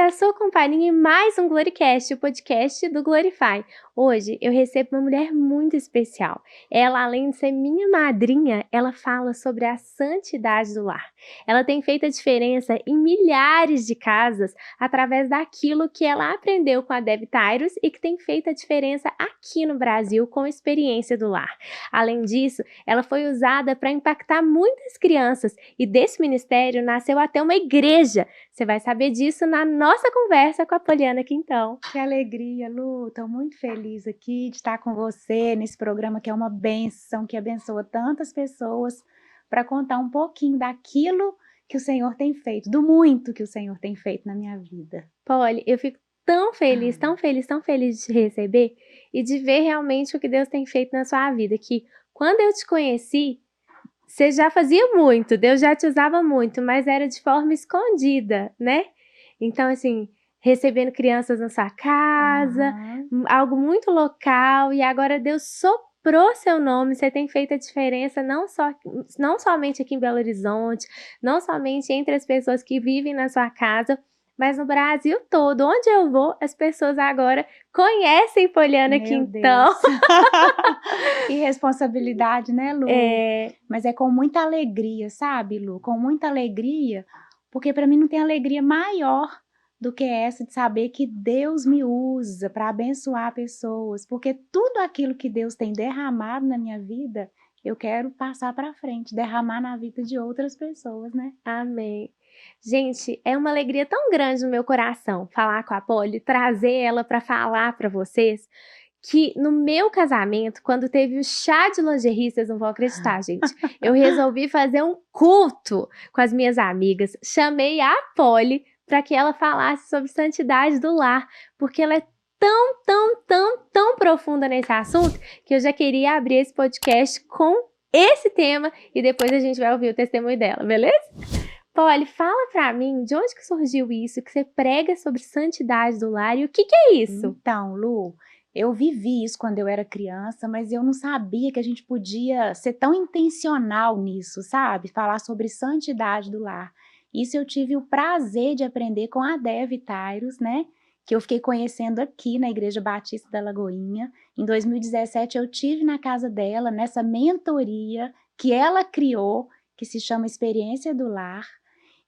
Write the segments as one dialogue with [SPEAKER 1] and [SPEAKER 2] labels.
[SPEAKER 1] a sua companhia em mais um Gloricast, o podcast do Glorify. Hoje eu recebo uma mulher muito especial. Ela, além de ser minha madrinha, ela fala sobre a santidade do lar. Ela tem feito a diferença em milhares de casas através daquilo que ela aprendeu com a Dev Tyrus e que tem feito a diferença aqui no Brasil com a experiência do lar. Além disso, ela foi usada para impactar muitas crianças e desse ministério nasceu até uma igreja. Você vai saber disso na nossa conversa com a Poliana Quintão.
[SPEAKER 2] Que alegria, Lu. Estou muito feliz aqui de estar com você nesse programa que é uma bênção, que abençoa tantas pessoas, para contar um pouquinho daquilo que o Senhor tem feito, do muito que o Senhor tem feito na minha vida.
[SPEAKER 1] Poli, eu fico tão feliz, tão feliz, tão feliz de te receber e de ver realmente o que Deus tem feito na sua vida, que quando eu te conheci, você já fazia muito, Deus já te usava muito, mas era de forma escondida, né? Então, assim, recebendo crianças na sua casa, algo muito local, e agora Deus soprou seu nome, você tem feito a diferença não somente aqui em Belo Horizonte, não somente entre as pessoas que vivem na sua casa, mas no Brasil todo. Onde eu vou, as pessoas agora conhecem Poliana Quintão.
[SPEAKER 2] Que responsabilidade, né, Lu? Mas é com muita alegria, sabe, Lu? Com muita alegria, porque para mim não tem alegria maior do que essa de saber que Deus me usa para abençoar pessoas, porque tudo aquilo que Deus tem derramado na minha vida, eu quero passar para frente, derramar na vida de outras pessoas, né?
[SPEAKER 1] Amém. Gente, é uma alegria tão grande no meu coração falar com a Poli, trazer ela para falar para vocês, que no meu casamento, quando teve o chá de lingerie, vocês não vão acreditar, gente, eu resolvi fazer um culto com as minhas amigas, chamei a Poli para que ela falasse sobre santidade do lar, porque ela é tão profunda nesse assunto, que eu já queria abrir esse podcast com esse tema e depois a gente vai ouvir o testemunho dela, beleza? Poli, fala pra mim de onde que surgiu isso, que você prega sobre santidade do lar e o que é isso?
[SPEAKER 2] Então, Lu, eu vivi isso quando eu era criança, mas eu não sabia que a gente podia ser tão intencional nisso, sabe? Falar sobre santidade do lar. Isso eu tive o prazer de aprender com a Dev Tyrus, né? Que eu fiquei conhecendo aqui na Igreja Batista da Lagoinha. Em 2017 eu tive na casa dela, nessa mentoria que ela criou, que se chama Experiência do Lar.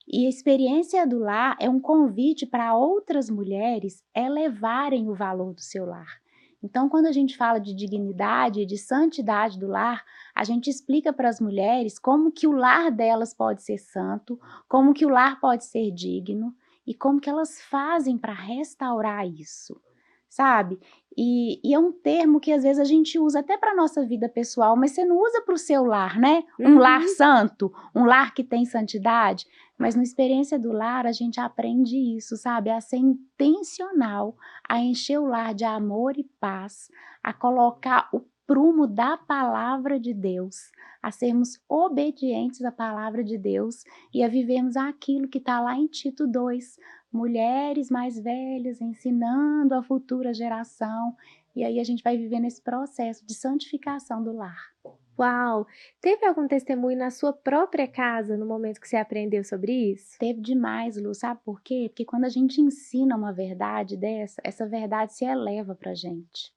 [SPEAKER 2] E a experiência do lar é um convite para outras mulheres elevarem o valor do seu lar. Então, quando a gente fala de dignidade e de santidade do lar, a gente explica para as mulheres como que o lar delas pode ser santo, como que o lar pode ser digno e como que elas fazem para restaurar isso, sabe? E é um termo que às vezes a gente usa até para a nossa vida pessoal, mas você não usa para o seu lar, né? Um lar santo, um lar que tem santidade. Mas na experiência do lar a gente aprende isso, sabe? A ser intencional, a encher o lar de amor e paz, a colocar o prumo da palavra de Deus, a sermos obedientes à palavra de Deus e a vivermos aquilo que está lá em Tito 2, mulheres mais velhas ensinando a futura geração. E aí a gente vai vivendo esse processo de santificação do lar.
[SPEAKER 1] Uau! Teve algum testemunho na sua própria casa no momento que você aprendeu sobre isso?
[SPEAKER 2] Teve demais, Lu, sabe por quê? Porque quando a gente ensina uma verdade dessa, essa verdade se eleva pra gente.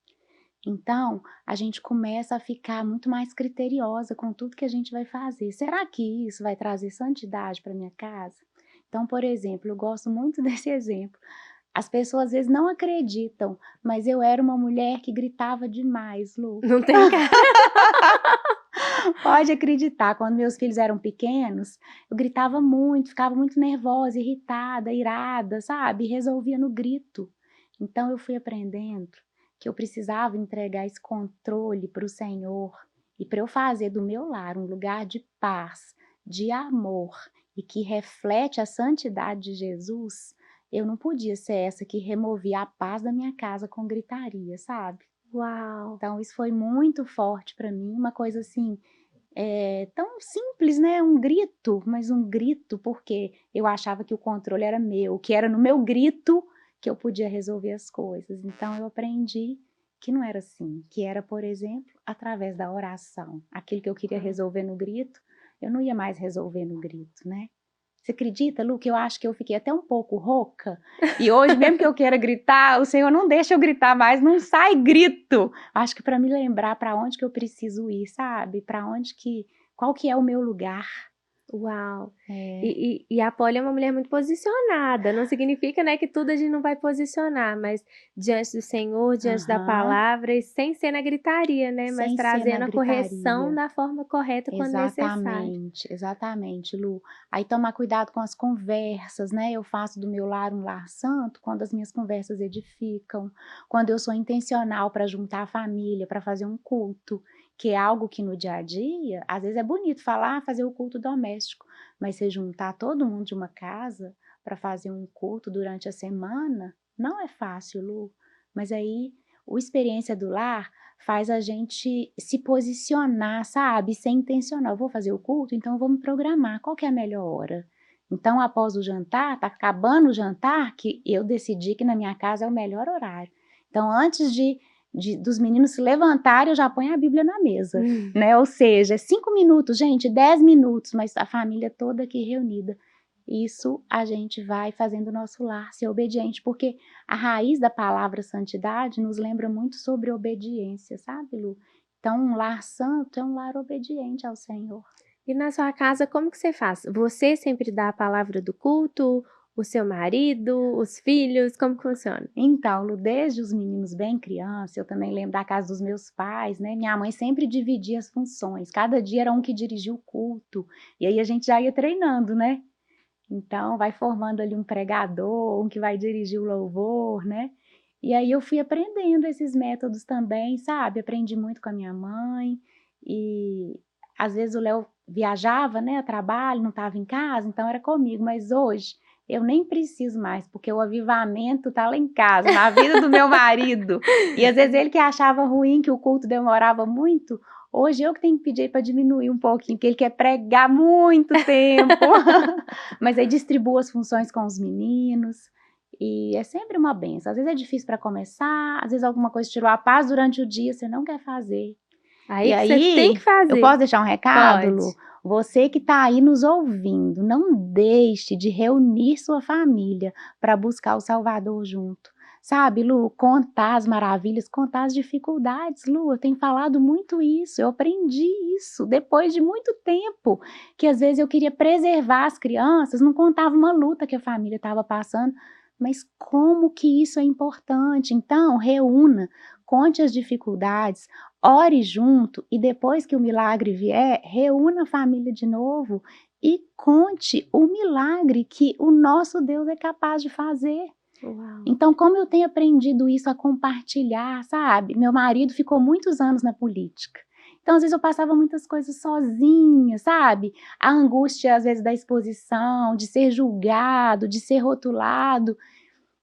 [SPEAKER 2] Então, a gente começa a ficar muito mais criteriosa com tudo que a gente vai fazer. Será que isso vai trazer santidade para minha casa? Então, por exemplo, eu gosto muito desse exemplo. As pessoas às vezes não acreditam, mas eu era uma mulher que gritava demais, Lu.
[SPEAKER 1] Não tem cara.
[SPEAKER 2] Pode acreditar, quando meus filhos eram pequenos, eu gritava muito, ficava muito nervosa, irritada, irada, sabe? Resolvia no grito. Então eu fui aprendendo que eu precisava entregar esse controle para o Senhor e para eu fazer do meu lar um lugar de paz, de amor e que reflete a santidade de Jesus. Eu não podia ser essa que removia a paz da minha casa com gritaria, sabe?
[SPEAKER 1] Uau!
[SPEAKER 2] Então isso foi muito forte para mim, uma coisa assim, tão simples, né? Um grito, mas um grito porque eu achava que o controle era meu, que era no meu grito que eu podia resolver as coisas. Então eu aprendi que não era assim, que era, por exemplo, através da oração. Aquilo que eu queria resolver no grito, eu não ia mais resolver no grito, né? Você acredita, Lu, que eu acho que eu fiquei até um pouco rouca? E hoje, mesmo que eu queira gritar, o Senhor não deixa eu gritar mais, não sai grito. Acho que para me lembrar para onde que eu preciso ir, sabe? Qual que é o meu lugar.
[SPEAKER 1] Uau!
[SPEAKER 2] É,
[SPEAKER 1] E a Polly é uma mulher muito posicionada. Não significa, né, que tudo a gente não vai posicionar, mas diante do Senhor, diante da
[SPEAKER 2] aham,
[SPEAKER 1] palavra, e sem ser na gritaria, né? Mas
[SPEAKER 2] sem ser na
[SPEAKER 1] trazendo a correção
[SPEAKER 2] gritaria.
[SPEAKER 1] da forma correta quando necessário.
[SPEAKER 2] Exatamente, exatamente, Lu. Aí tomar cuidado com as conversas, né? Eu faço do meu lar um lar santo quando as minhas conversas edificam, quando eu sou intencional para juntar a família, para fazer um culto, que é algo que no dia a dia, às vezes é bonito falar, fazer o culto doméstico, mas você juntar todo mundo de uma casa para fazer um culto durante a semana, não é fácil, Lu. Mas aí, o experiência do lar faz a gente se posicionar, sabe, ser intencional. Eu vou fazer o culto, então eu vou me programar. Qual que é a melhor hora? Então, após o jantar, tá acabando o jantar, que eu decidi que na minha casa é o melhor horário. Então, antes dos meninos se levantarem, eu já ponho a Bíblia na mesa, né? Ou seja, é 5 minutos, gente, 10 minutos, mas a família toda aqui reunida. Isso a gente vai fazendo o nosso lar ser obediente, porque a raiz da palavra santidade nos lembra muito sobre obediência, sabe, Lu? Então, um lar santo é um lar obediente ao Senhor.
[SPEAKER 1] E na sua casa, como que você faz? Você sempre dá a palavra do culto? O seu marido? Os filhos? Como que funciona?
[SPEAKER 2] Então, Lu, desde os meninos bem criança, eu também lembro da casa dos meus pais, né? Minha mãe sempre dividia as funções. Cada dia era um que dirigia o culto. E aí a gente já ia treinando, né? Então, vai formando ali um pregador, um que vai dirigir o louvor, né? E aí eu fui aprendendo esses métodos também, sabe? Aprendi muito com a minha mãe. E às vezes o Léo viajava, né, a trabalho, não estava em casa, então era comigo. Mas hoje eu nem preciso mais, porque o avivamento está lá em casa, na vida do meu marido. E às vezes ele que achava ruim que o culto demorava muito, hoje eu que tenho que pedir para diminuir um pouquinho, porque ele quer pregar muito tempo. Mas aí distribuo as funções com os meninos. E é sempre uma benção. Às vezes é difícil para começar, às vezes alguma coisa tirou a paz durante o dia, você não quer fazer. E
[SPEAKER 1] Aí que você tem que
[SPEAKER 2] aí, eu
[SPEAKER 1] fazer.
[SPEAKER 2] posso deixar um recado,
[SPEAKER 1] Pode.
[SPEAKER 2] Lu? Você que está aí nos ouvindo, não deixe de reunir sua família para buscar o Salvador junto. Sabe, Lu, contar as maravilhas, contar as dificuldades, Lu, eu tenho falado muito isso, eu aprendi isso depois de muito tempo, que às vezes eu queria preservar as crianças, não contava uma luta que a família estava passando, mas como que isso é importante? Então, reúna, conte as dificuldades, ore junto e depois que o milagre vier, reúna a família de novo e conte o milagre que o nosso Deus é capaz de fazer.
[SPEAKER 1] Uau.
[SPEAKER 2] Então, como eu tenho aprendido isso a compartilhar, sabe? Meu marido ficou muitos anos na política. Então, às vezes eu passava muitas coisas sozinha, sabe? A angústia, às vezes, da exposição, de ser julgado, de ser rotulado.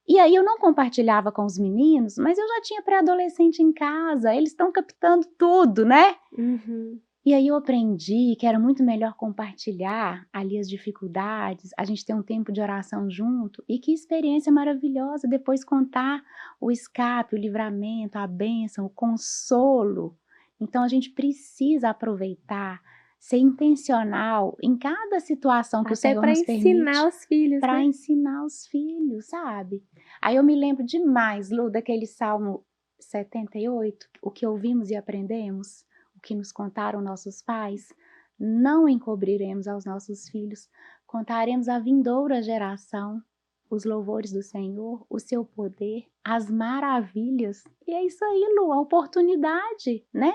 [SPEAKER 2] E aí eu não compartilhava com os meninos, mas eu já tinha pré-adolescente em casa, eles estão captando tudo, né?
[SPEAKER 1] Uhum.
[SPEAKER 2] E aí eu aprendi que era muito melhor compartilhar ali as dificuldades, a gente ter um tempo de oração junto, e que experiência maravilhosa depois contar o escape, o livramento, a bênção, o consolo. Então a gente precisa aproveitar, ser intencional em cada situação que o
[SPEAKER 1] Até
[SPEAKER 2] Senhor
[SPEAKER 1] para
[SPEAKER 2] nos
[SPEAKER 1] ensinar
[SPEAKER 2] permite
[SPEAKER 1] os filhos,
[SPEAKER 2] para
[SPEAKER 1] né?
[SPEAKER 2] ensinar os filhos, sabe? Aí eu me lembro demais, Lu, daquele Salmo 78, o que ouvimos e aprendemos, o que nos contaram nossos pais, não encobriremos aos nossos filhos, contaremos à vindoura geração os louvores do Senhor, o seu poder, as maravilhas. E é isso aí, Lu, a oportunidade, né?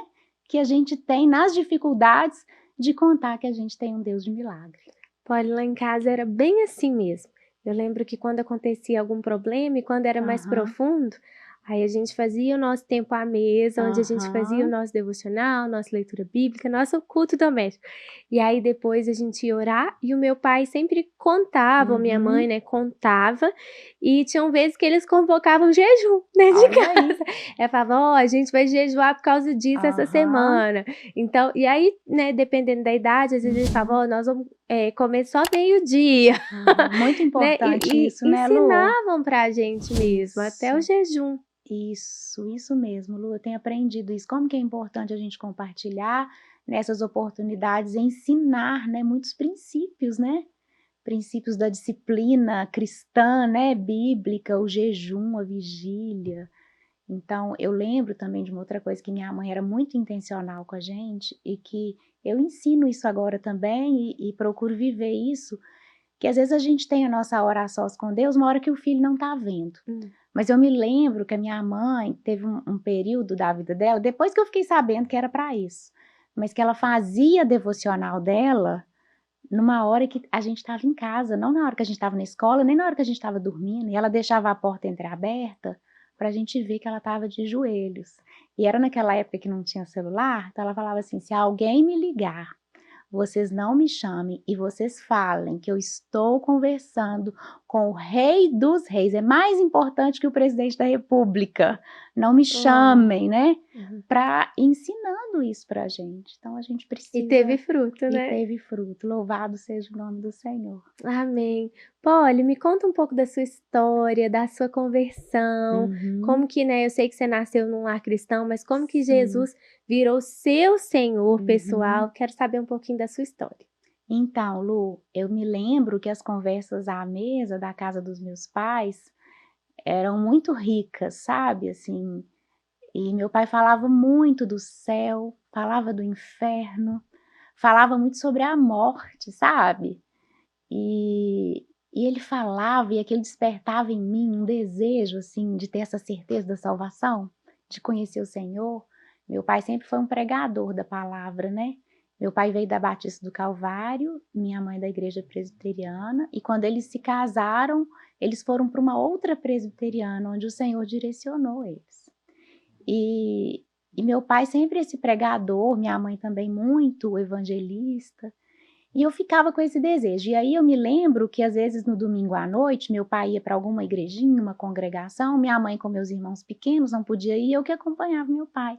[SPEAKER 2] Que a gente tem nas dificuldades de contar que a gente tem um Deus de milagre.
[SPEAKER 1] Olha, lá em casa era bem assim mesmo. Eu lembro que quando acontecia algum problema e quando era mais
[SPEAKER 2] Aham,
[SPEAKER 1] profundo, aí a gente fazia o nosso tempo à mesa, onde a gente fazia o
[SPEAKER 2] aham,
[SPEAKER 1] nosso devocional, nossa leitura bíblica, nosso culto doméstico. E aí depois a gente ia orar e o meu pai sempre contava, ou minha mãe,
[SPEAKER 2] uhum.
[SPEAKER 1] né, contava, e tinham vezes que eles convocavam jejum dentro de
[SPEAKER 2] Olha
[SPEAKER 1] casa.
[SPEAKER 2] aí.
[SPEAKER 1] Eu falava, ó, a gente vai jejuar por causa disso essa
[SPEAKER 2] Aham,
[SPEAKER 1] semana. Então, e aí, né, dependendo da idade, às vezes eles falavam,
[SPEAKER 2] uhum,
[SPEAKER 1] ó, nós vamos comer só meio-dia,
[SPEAKER 2] aham. Muito
[SPEAKER 1] né?
[SPEAKER 2] importante
[SPEAKER 1] E
[SPEAKER 2] isso, né, Lu?
[SPEAKER 1] ensinavam pra gente mesmo, até o
[SPEAKER 2] Isso,
[SPEAKER 1] jejum.
[SPEAKER 2] isso mesmo, Lu. Eu tenho aprendido isso. Como que é importante a gente compartilhar nessas oportunidades, ensinar, né, muitos princípios, né? princípios da disciplina cristã, né, bíblica, o jejum, a vigília. Então, eu lembro também de uma outra coisa que minha mãe era muito intencional com a gente e que eu ensino isso agora também e procuro viver isso, que às vezes a gente tem a nossa hora a sós com Deus, uma hora que o filho não está vendo. Mas eu me lembro que a minha mãe teve um período da vida dela, depois que eu fiquei sabendo que era para isso, mas que ela fazia a devocional dela numa hora que a gente estava em casa, não na hora que a gente estava na escola, nem na hora que a gente estava dormindo, e ela deixava a porta entreaberta para a gente ver que ela estava de joelhos. E era naquela época que não tinha celular, então ela falava assim: se alguém me ligar, vocês não me chamem e vocês falem que eu estou conversando com o Rei dos Reis. É mais importante que o presidente da República. Não me chamem, né? Para ensinando isso para a gente. Então a gente precisa.
[SPEAKER 1] E teve fruto,
[SPEAKER 2] E
[SPEAKER 1] né?
[SPEAKER 2] teve fruto. Louvado seja o nome do Senhor.
[SPEAKER 1] Amém. Polly, me conta um pouco da sua história, da sua conversão, como que, né, eu sei que você nasceu num lar cristão, mas como que Jesus virou seu Senhor pessoal? Quero saber um pouquinho da sua história.
[SPEAKER 2] Então, Lu, eu me lembro que as conversas à mesa da casa dos meus pais eram muito ricas, sabe, assim, e meu pai falava muito do céu, falava do inferno, falava muito sobre a morte, sabe, e ele falava e aquilo despertava em mim um desejo, assim, de ter essa certeza da salvação, de conhecer o Senhor. Meu pai sempre foi um pregador da palavra, né. Meu pai veio da Batista do Calvário, minha mãe da igreja presbiteriana, e quando eles se casaram, eles foram para uma outra presbiteriana, onde o Senhor direcionou eles. E meu pai sempre esse pregador, minha mãe também muito evangelista, e eu ficava com esse desejo. E aí eu me lembro que às vezes no domingo à noite, meu pai ia para alguma igrejinha, uma congregação, minha mãe com meus irmãos pequenos não podia ir, eu que acompanhava meu pai.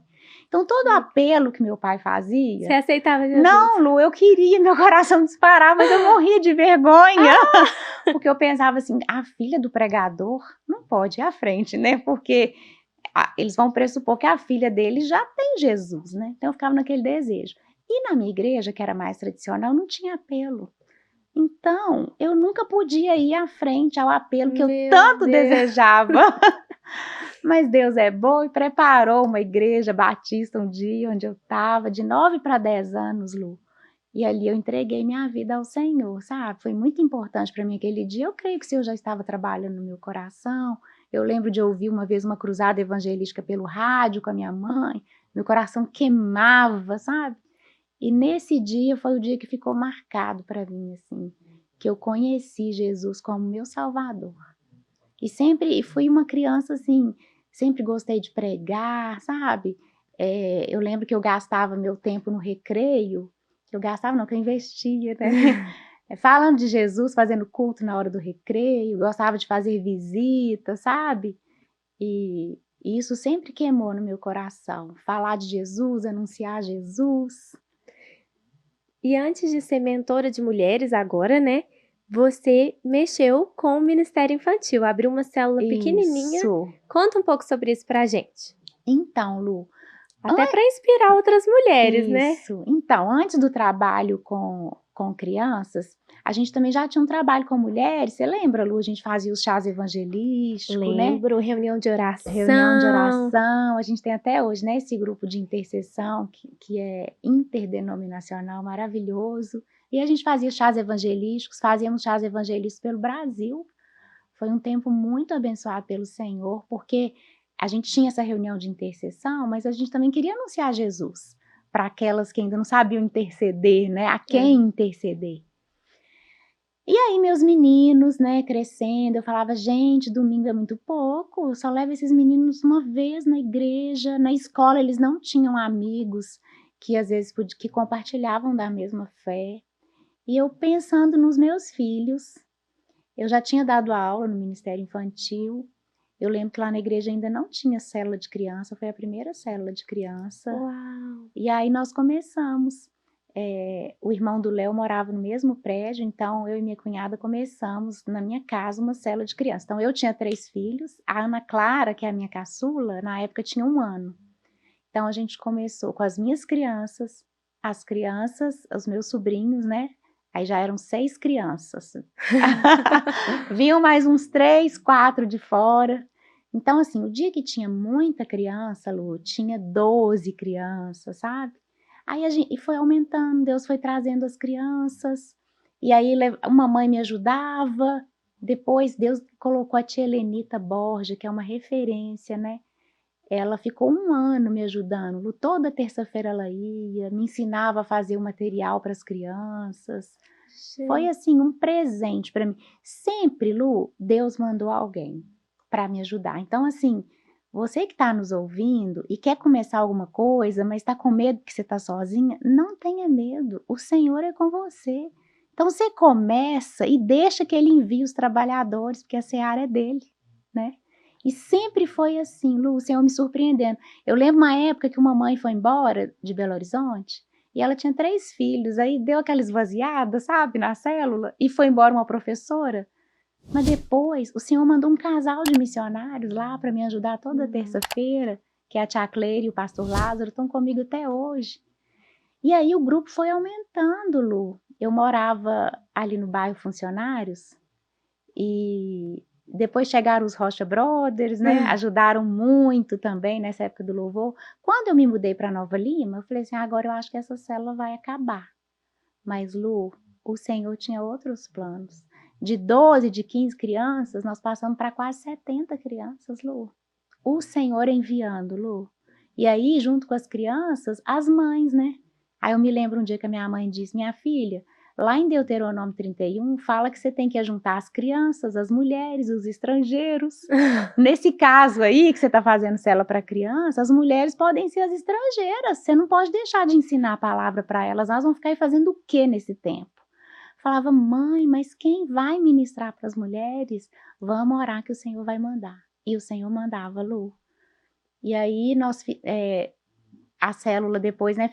[SPEAKER 2] Então todo apelo que meu pai fazia...
[SPEAKER 1] Você aceitava Jesus?
[SPEAKER 2] Não, Lu, eu queria, meu coração disparar, mas eu morria de vergonha. Porque eu pensava assim, a filha do pregador não pode ir à frente, né? Porque eles vão pressupor que a filha dele já tem Jesus, né? Então eu ficava naquele desejo. E na minha igreja, que era mais tradicional, não tinha apelo. Então, eu nunca podia ir à frente ao apelo que eu tanto desejava. Mas Deus é bom e preparou uma igreja batista um dia onde eu estava, de 9 para 10 anos, Lu. E ali eu entreguei minha vida ao Senhor, sabe? Foi muito importante para mim aquele dia. Eu creio que o Senhor já estava trabalhando no meu coração. Eu lembro de ouvir uma vez uma cruzada evangelística pelo rádio com a minha mãe. Meu coração queimava, sabe? E nesse dia foi o dia que ficou marcado para mim, assim, que eu conheci Jesus como meu Salvador. E fui uma criança, assim, sempre gostei de pregar, sabe? Eu lembro que eu gastava meu tempo no recreio, que eu investia, né? Falando de Jesus, fazendo culto na hora do recreio, gostava de fazer visita, sabe? E isso sempre queimou no meu coração. Falar de Jesus, anunciar Jesus.
[SPEAKER 1] E antes de ser mentora de mulheres agora, né, você mexeu com o Ministério Infantil, abriu uma célula pequenininha.
[SPEAKER 2] Isso.
[SPEAKER 1] Conta um pouco sobre isso pra gente.
[SPEAKER 2] Então, Lu...
[SPEAKER 1] Até para inspirar outras mulheres, né?
[SPEAKER 2] Isso. Então, antes do trabalho com crianças, a gente também já tinha um trabalho com mulheres. Você lembra, Lu? A gente fazia os chás evangelísticos, né?
[SPEAKER 1] Lembro, reunião de oração.
[SPEAKER 2] Reunião de oração. A gente tem até hoje, né, esse grupo de intercessão que é interdenominacional, maravilhoso. E a gente fazia chás evangelísticos, fazíamos chás evangelísticos pelo Brasil. Foi um tempo muito abençoado pelo Senhor, porque a gente tinha essa reunião de intercessão, mas a gente também queria anunciar Jesus para aquelas que ainda não sabiam interceder, né? A quem interceder. E aí meus meninos, né, crescendo, eu falava, gente, domingo é muito pouco, eu só levo esses meninos uma vez na igreja, na escola eles não tinham amigos que às vezes que compartilhavam da mesma fé. E eu pensando nos meus filhos, eu já tinha dado aula no Ministério Infantil. Eu lembro que lá na igreja ainda não tinha célula de criança, foi a primeira célula de criança.
[SPEAKER 1] Uau.
[SPEAKER 2] E aí nós começamos. O irmão do Léo morava no mesmo prédio, então eu e minha cunhada começamos na minha casa uma célula de criança. Então eu tinha 3 filhos, a Ana Clara, que é a minha caçula, na época tinha 1 ano. Então a gente começou com as minhas crianças, as crianças, os meus sobrinhos, né? Aí já eram 6 crianças. Vinham mais uns 3, 4 de fora. Então, assim, o dia que tinha muita criança, Lu, tinha 12 crianças, sabe? Aí e foi aumentando, Deus foi trazendo as crianças, e aí uma mãe me ajudava. Depois Deus colocou a tia Helenita Borja, que é uma referência, né? Ela ficou 1 ano me ajudando. Lu, toda terça-feira ela ia, me ensinava a fazer o material para as crianças. Foi
[SPEAKER 1] Gente.
[SPEAKER 2] assim um presente para mim. Sempre, Lu, Deus mandou alguém para me ajudar. Então, assim, você que está nos ouvindo e quer começar alguma coisa, mas está com medo que você está sozinha, não tenha medo. O Senhor é com você. Então, você começa e deixa que Ele envie os trabalhadores, porque a seara é dele, né? E sempre foi assim, Lu, o Senhor me surpreendendo. Eu lembro uma época que uma mãe foi embora de Belo Horizonte e ela tinha 3 filhos, aí deu aquela esvaziada, sabe, na célula, e foi embora uma professora. Mas depois o Senhor mandou um casal de missionários lá para me ajudar toda terça-feira, que é a tia Cleire e o pastor Lázaro, estão comigo até hoje. E aí o grupo foi aumentando, Lu. Eu morava ali no bairro Funcionários, e depois chegaram os Rocha Brothers, né? Ajudaram muito também nessa época do louvor. Quando eu me mudei para Nova Lima, eu falei assim: agora eu acho que essa célula vai acabar. Mas, Lu, o Senhor tinha outros planos. De 12, de 15 crianças, nós passamos para quase 70 crianças, Lu. O Senhor enviando, Lu. E aí, junto com as crianças, as mães, né? Aí eu me lembro um dia que a minha mãe disse: minha filha, lá em Deuteronômio 31, fala que você tem que juntar as crianças, as mulheres, os estrangeiros. Nesse caso aí, que você está fazendo célula para criança, as mulheres podem ser as estrangeiras. Você não pode deixar de ensinar a palavra para elas. Elas vão ficar aí fazendo o quê nesse tempo? Falava: mãe, mas quem vai ministrar para as mulheres? Vamos orar que o Senhor vai mandar. E o Senhor mandava, Lu. E aí a célula depois, né,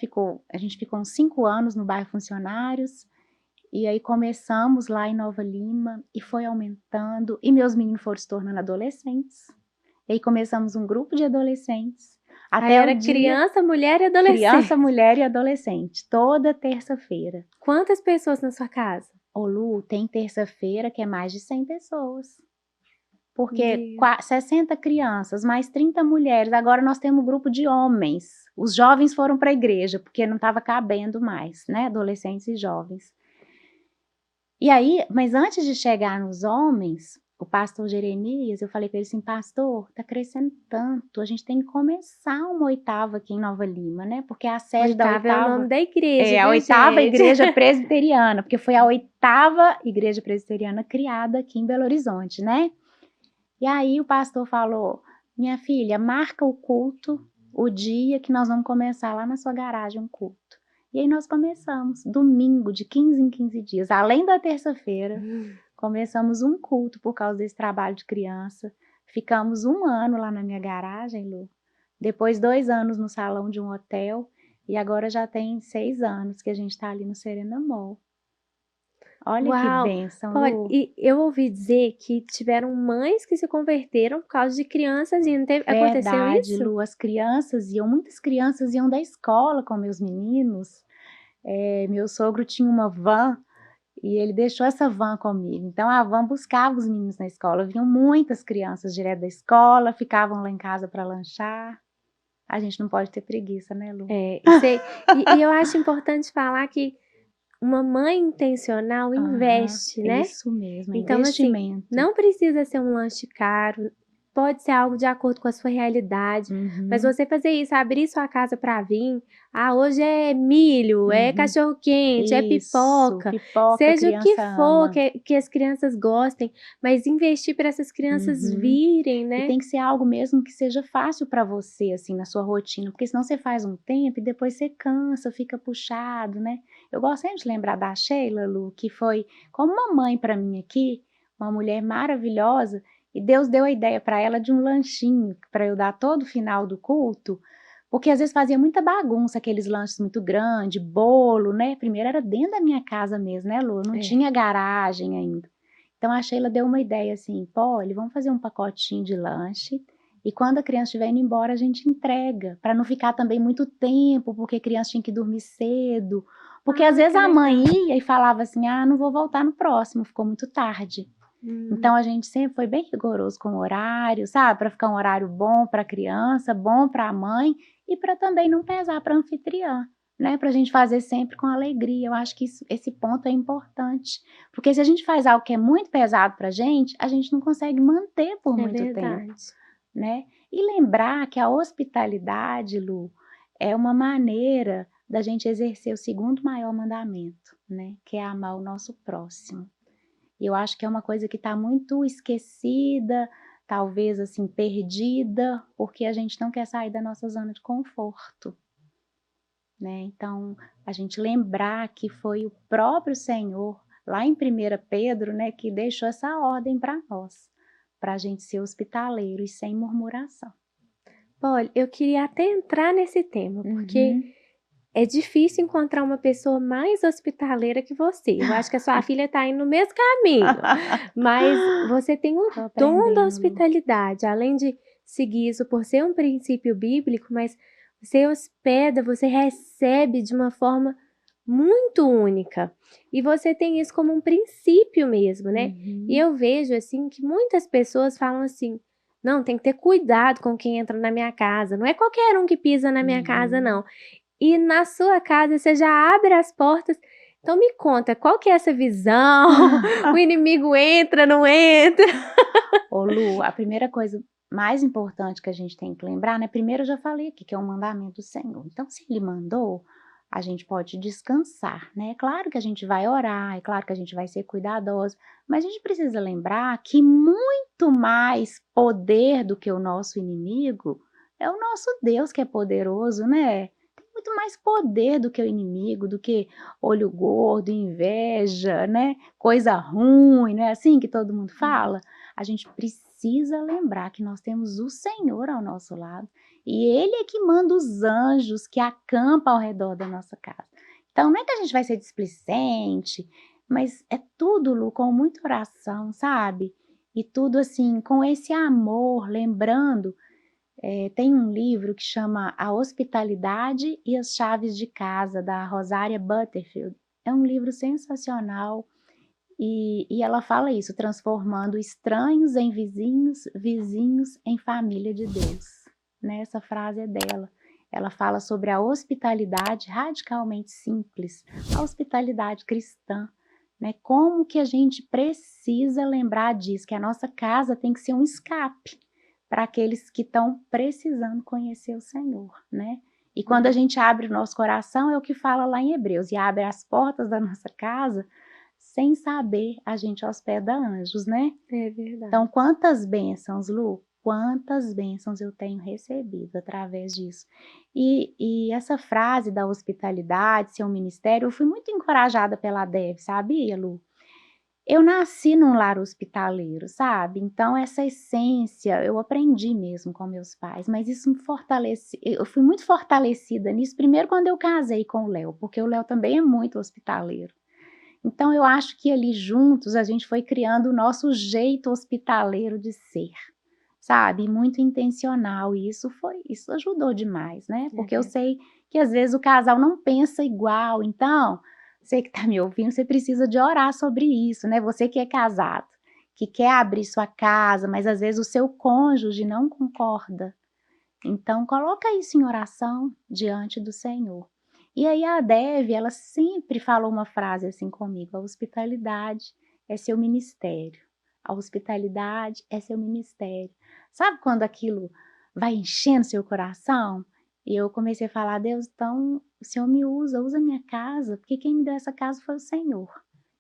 [SPEAKER 2] a gente ficou uns 5 anos no bairro Funcionários, e aí começamos lá em Nova Lima, e foi aumentando, e meus meninos foram se tornando adolescentes, e aí começamos um grupo de adolescentes,
[SPEAKER 1] Aí
[SPEAKER 2] até o
[SPEAKER 1] era
[SPEAKER 2] dia...
[SPEAKER 1] criança, mulher e adolescente.
[SPEAKER 2] Criança, mulher e adolescente, toda terça-feira.
[SPEAKER 1] Quantas pessoas na sua casa?
[SPEAKER 2] Ô Lu, tem terça-feira que é mais de 100 pessoas. Porque 60 crianças, mais 30 mulheres. Agora nós temos um grupo de homens. Os jovens foram para a igreja, porque não estava cabendo mais, né? Adolescentes e jovens. E aí, mas antes de chegar nos homens, o pastor Jeremias, eu falei para ele assim: pastor, tá crescendo tanto, a gente tem que começar uma 8ª aqui em Nova Lima, né? Porque a sede da 8ª...
[SPEAKER 1] é o nome da igreja,
[SPEAKER 2] É a 8ª igreja presbiteriana, porque foi a 8ª igreja presbiteriana criada aqui em Belo Horizonte, né? E aí o pastor falou: minha filha, marca o culto, o dia que nós vamos começar lá na sua garagem um culto. E aí nós começamos, domingo, de 15 em 15 dias, além da terça-feira, começamos um culto por causa desse trabalho de criança. Ficamos 1 ano lá na minha garagem, Lu. Depois 2 anos no salão de um hotel, e agora já tem 6 anos que a gente está ali no Serena Mall. Olha que
[SPEAKER 1] Uau!
[SPEAKER 2] bênção,
[SPEAKER 1] Olha,
[SPEAKER 2] Lu.
[SPEAKER 1] e eu ouvi dizer que tiveram mães que se converteram por causa de crianças e aconteceu
[SPEAKER 2] Verdade,
[SPEAKER 1] isso?
[SPEAKER 2] Lu, muitas crianças iam da escola com meus meninos. Meu sogro tinha uma van e ele deixou essa van comigo. Então a van buscava os meninos na escola. Vinham muitas crianças direto da escola, ficavam lá em casa para lanchar. A gente não pode ter preguiça, né, Lu?
[SPEAKER 1] E eu acho importante falar que uma mãe intencional investe, né?
[SPEAKER 2] Isso mesmo,
[SPEAKER 1] então,
[SPEAKER 2] investimento.
[SPEAKER 1] Assim, não precisa ser um lanche caro, pode ser algo de acordo com a sua realidade, mas você fazer isso, abrir sua casa para vir, hoje é milho, é cachorro-quente, é pipoca, seja o que for que as crianças gostem, mas investir para essas crianças virem, né?
[SPEAKER 2] E tem que ser algo mesmo que seja fácil para você, assim, na sua rotina, porque senão você faz um tempo e depois você cansa, fica puxado, né? Eu gosto sempre de lembrar da Sheila, Lu, que foi como uma mãe para mim aqui, uma mulher maravilhosa, e Deus deu a ideia para ela de um lanchinho para eu dar todo final do culto, porque às vezes fazia muita bagunça, aqueles lanches muito grandes, bolo, né? Primeiro era dentro da minha casa mesmo, né, Lu? Não tinha garagem ainda. Então a Sheila deu uma ideia assim: Polly, vamos fazer um pacotinho de lanche E quando a criança estiver indo embora, a gente entrega, para não ficar também muito tempo, porque a criança tinha que dormir cedo. Porque às vezes
[SPEAKER 1] que
[SPEAKER 2] a mãe
[SPEAKER 1] legal.
[SPEAKER 2] ia e falava assim: ah, não vou voltar no próximo, ficou muito tarde. Então a gente sempre foi bem rigoroso com o horário, sabe? Para ficar um horário bom para a criança, bom para a mãe e para também não pesar para a anfitriã, né? Para a gente fazer sempre com alegria. Eu acho que esse ponto é importante. Porque se a gente faz algo que é muito pesado para a gente não consegue manter por
[SPEAKER 1] É
[SPEAKER 2] muito tempo,
[SPEAKER 1] verdade.
[SPEAKER 2] né? E lembrar que a hospitalidade, Lu, é uma maneira da gente exercer o segundo maior mandamento, né? Que é amar o nosso próximo. E eu acho que é uma coisa que está muito esquecida, talvez assim, perdida, porque a gente não quer sair da nossa zona de conforto, né? Então, a gente lembrar que foi o próprio Senhor, lá em 1 Pedro, né, que deixou essa ordem para nós, para a gente ser hospitaleiro e sem murmuração.
[SPEAKER 1] Olha, eu queria até entrar nesse tema, porque
[SPEAKER 2] Uhum.
[SPEAKER 1] é difícil encontrar uma pessoa mais hospitaleira que você. Eu acho que a sua filha está indo no mesmo caminho, mas você tem o
[SPEAKER 2] Tô
[SPEAKER 1] dom da
[SPEAKER 2] aprendendo, Lu.
[SPEAKER 1] hospitalidade, além de seguir isso por ser um princípio bíblico, mas você hospeda, você recebe de uma forma muito única. E você tem isso como um princípio mesmo, né? E
[SPEAKER 2] Uhum.
[SPEAKER 1] eu vejo assim que muitas pessoas falam assim: não, tem que ter cuidado com quem entra na minha casa. Não é qualquer um que pisa na minha casa,
[SPEAKER 2] Uhum.
[SPEAKER 1] não. E na sua casa você já abre as portas. Então me conta, qual que é essa visão? O inimigo entra, não entra?
[SPEAKER 2] Ô Lu, a primeira coisa mais importante que a gente tem que lembrar, né? Primeiro eu já falei aqui que é um mandamento do Senhor. Então, se Ele mandou, a gente pode descansar, né? É claro que a gente vai orar, é claro que a gente vai ser cuidadoso, mas a gente precisa lembrar que muito mais poder do que o nosso inimigo é o nosso Deus que é poderoso, né? Tem muito mais poder do que o inimigo, do que olho gordo, inveja, né? Coisa ruim, não é assim que todo mundo fala? A gente precisa lembrar que nós temos o Senhor ao nosso lado e Ele é que manda os anjos que acampam ao redor da nossa casa. Então, não é que a gente vai ser displicente, mas é tudo, Lu, com muita oração, sabe? E tudo assim, com esse amor, lembrando. Tem um livro que chama A Hospitalidade e as Chaves de Casa, da Rosaria Butterfield. É um livro sensacional e ela fala isso, transformando estranhos em vizinhos, vizinhos em família de Deus, né? Essa frase é dela. Ela fala sobre a hospitalidade radicalmente simples, a hospitalidade cristã, né? Como que a gente precisa lembrar disso, que a nossa casa tem que ser um escape para aqueles que estão precisando conhecer o Senhor, né? E quando a gente abre o nosso coração, é o que fala lá em Hebreus, e abre as portas da nossa casa, sem saber, a gente hospeda anjos, né?
[SPEAKER 1] É
[SPEAKER 2] Então,
[SPEAKER 1] verdade.
[SPEAKER 2] quantas bênçãos, Lu, quantas bênçãos eu tenho recebido através disso. E essa frase da hospitalidade, ser um ministério, eu fui muito encorajada pela Deb, sabia, Lu? Eu nasci num lar hospitaleiro, sabe? Então, essa essência eu aprendi mesmo com meus pais, mas isso me fortalece. Eu fui muito fortalecida nisso, primeiro quando eu casei com o Léo, porque o Léo também é muito hospitaleiro. Então eu acho que ali juntos a gente foi criando o nosso jeito hospitaleiro de ser, sabe, muito intencional e isso ajudou demais, né,
[SPEAKER 1] É
[SPEAKER 2] porque eu
[SPEAKER 1] verdade.
[SPEAKER 2] sei que às vezes o casal não pensa igual, então, você que está me ouvindo, você precisa de orar sobre isso, né, você que é casado, que quer abrir sua casa, mas às vezes o seu cônjuge não concorda. Então coloca isso em oração diante do Senhor. E aí a Dev, ela sempre falou uma frase assim comigo: a hospitalidade é seu ministério. A hospitalidade é seu ministério. Sabe quando aquilo vai enchendo seu coração? E eu comecei a falar: Deus, então o Senhor me usa, usa minha casa, porque quem me deu essa casa foi o Senhor.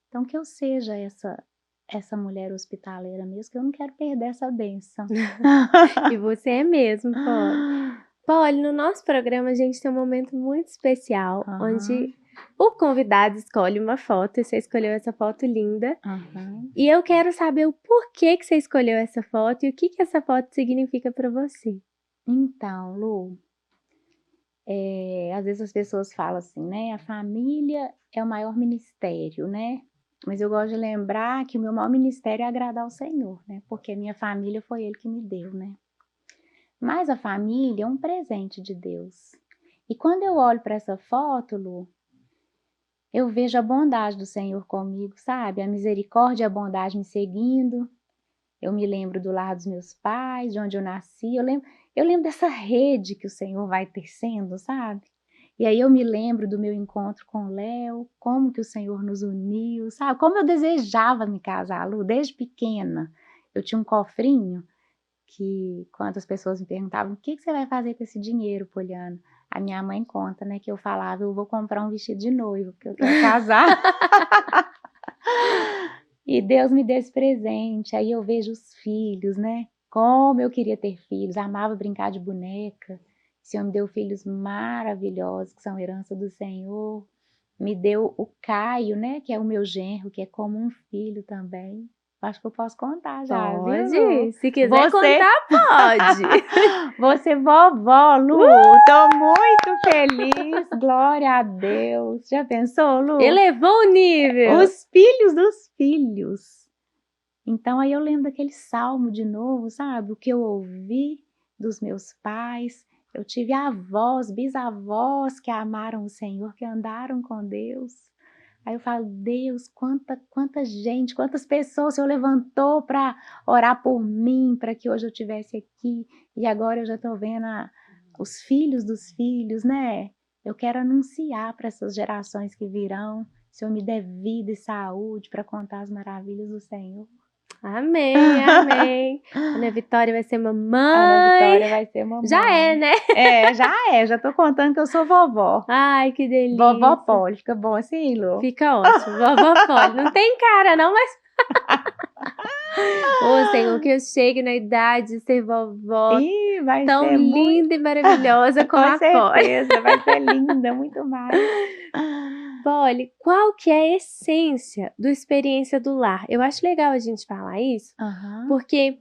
[SPEAKER 2] Então que eu seja essa mulher hospitaleira mesmo, que eu não quero perder essa bênção.
[SPEAKER 1] E você é mesmo, Polly. Polly, no nosso programa a gente tem um momento muito especial, onde
[SPEAKER 2] Aham,
[SPEAKER 1] o convidado escolhe uma foto, e você escolheu essa foto linda.
[SPEAKER 2] aham.
[SPEAKER 1] E eu quero saber o porquê que você escolheu essa foto e o que que essa foto significa para você.
[SPEAKER 2] Então, Lu, às vezes as pessoas falam assim, né? A família é o maior ministério, né? Mas eu gosto de lembrar que o meu maior ministério é agradar ao Senhor, né? Porque a minha família foi Ele que me deu, né? Mas a família é um presente de Deus. E quando eu olho para essa foto, Lu, eu vejo a bondade do Senhor comigo, sabe? A misericórdia e a bondade me seguindo. Eu me lembro do lar dos meus pais, de onde eu nasci. Eu lembro dessa rede que o Senhor vai tecendo, sabe? E aí eu me lembro do meu encontro com o Léo, como que o Senhor nos uniu, sabe? Como eu desejava me casar, Lu, desde pequena. Eu tinha um cofrinho que, quando as pessoas me perguntavam, o que que você vai fazer com esse dinheiro, Poliana? A minha mãe conta, né, que eu falava, eu vou comprar um vestido de noivo, porque eu quero casar. E Deus me deu esse presente. Aí eu vejo os filhos, né? Como eu queria ter filhos, amava brincar de boneca. O Senhor me deu filhos maravilhosos, que são herança do Senhor. Me deu o Caio, né? Que é o meu genro, que é como um filho também. Acho que eu posso contar já, viu, Lu?
[SPEAKER 1] Pode, se quiser
[SPEAKER 2] Você,
[SPEAKER 1] contar, pode.
[SPEAKER 2] você vovó, Lu. Tô muito feliz. Glória a Deus. Já pensou, Lu?
[SPEAKER 1] Elevou o nível.
[SPEAKER 2] Os filhos dos filhos. Então aí eu lembro daquele salmo de novo, sabe? O que eu ouvi dos meus pais. Eu tive avós, bisavós que amaram o Senhor, que andaram com Deus. Aí eu falo, Deus, quanta gente, quantas pessoas o Senhor levantou para orar por mim, para que hoje eu estivesse aqui. E agora eu já estou vendo os filhos dos filhos, né? Eu quero anunciar para essas gerações que virão. O Senhor me dê vida e saúde para contar as maravilhas do Senhor.
[SPEAKER 1] Amém, amém. Ana Vitória vai ser
[SPEAKER 2] A Ana
[SPEAKER 1] mamãe.
[SPEAKER 2] Vitória vai ser mamãe.
[SPEAKER 1] Já é, né?
[SPEAKER 2] Já tô contando que eu sou vovó.
[SPEAKER 1] Ai, que delícia.
[SPEAKER 2] Vovó Poli, fica bom assim, Lu?
[SPEAKER 1] Fica ótimo. Vovó Poli. Não tem cara, não, mas. Ô, Senhor, que eu chegue na idade de ser vovó
[SPEAKER 2] Ih, vai
[SPEAKER 1] tão
[SPEAKER 2] ser
[SPEAKER 1] linda e maravilhosa como
[SPEAKER 2] com
[SPEAKER 1] a Poli.
[SPEAKER 2] certeza, vai ser linda, muito mais.
[SPEAKER 1] Poli, qual que é a essência do experiência do lar? Eu acho legal a gente falar isso,
[SPEAKER 2] Aham,
[SPEAKER 1] porque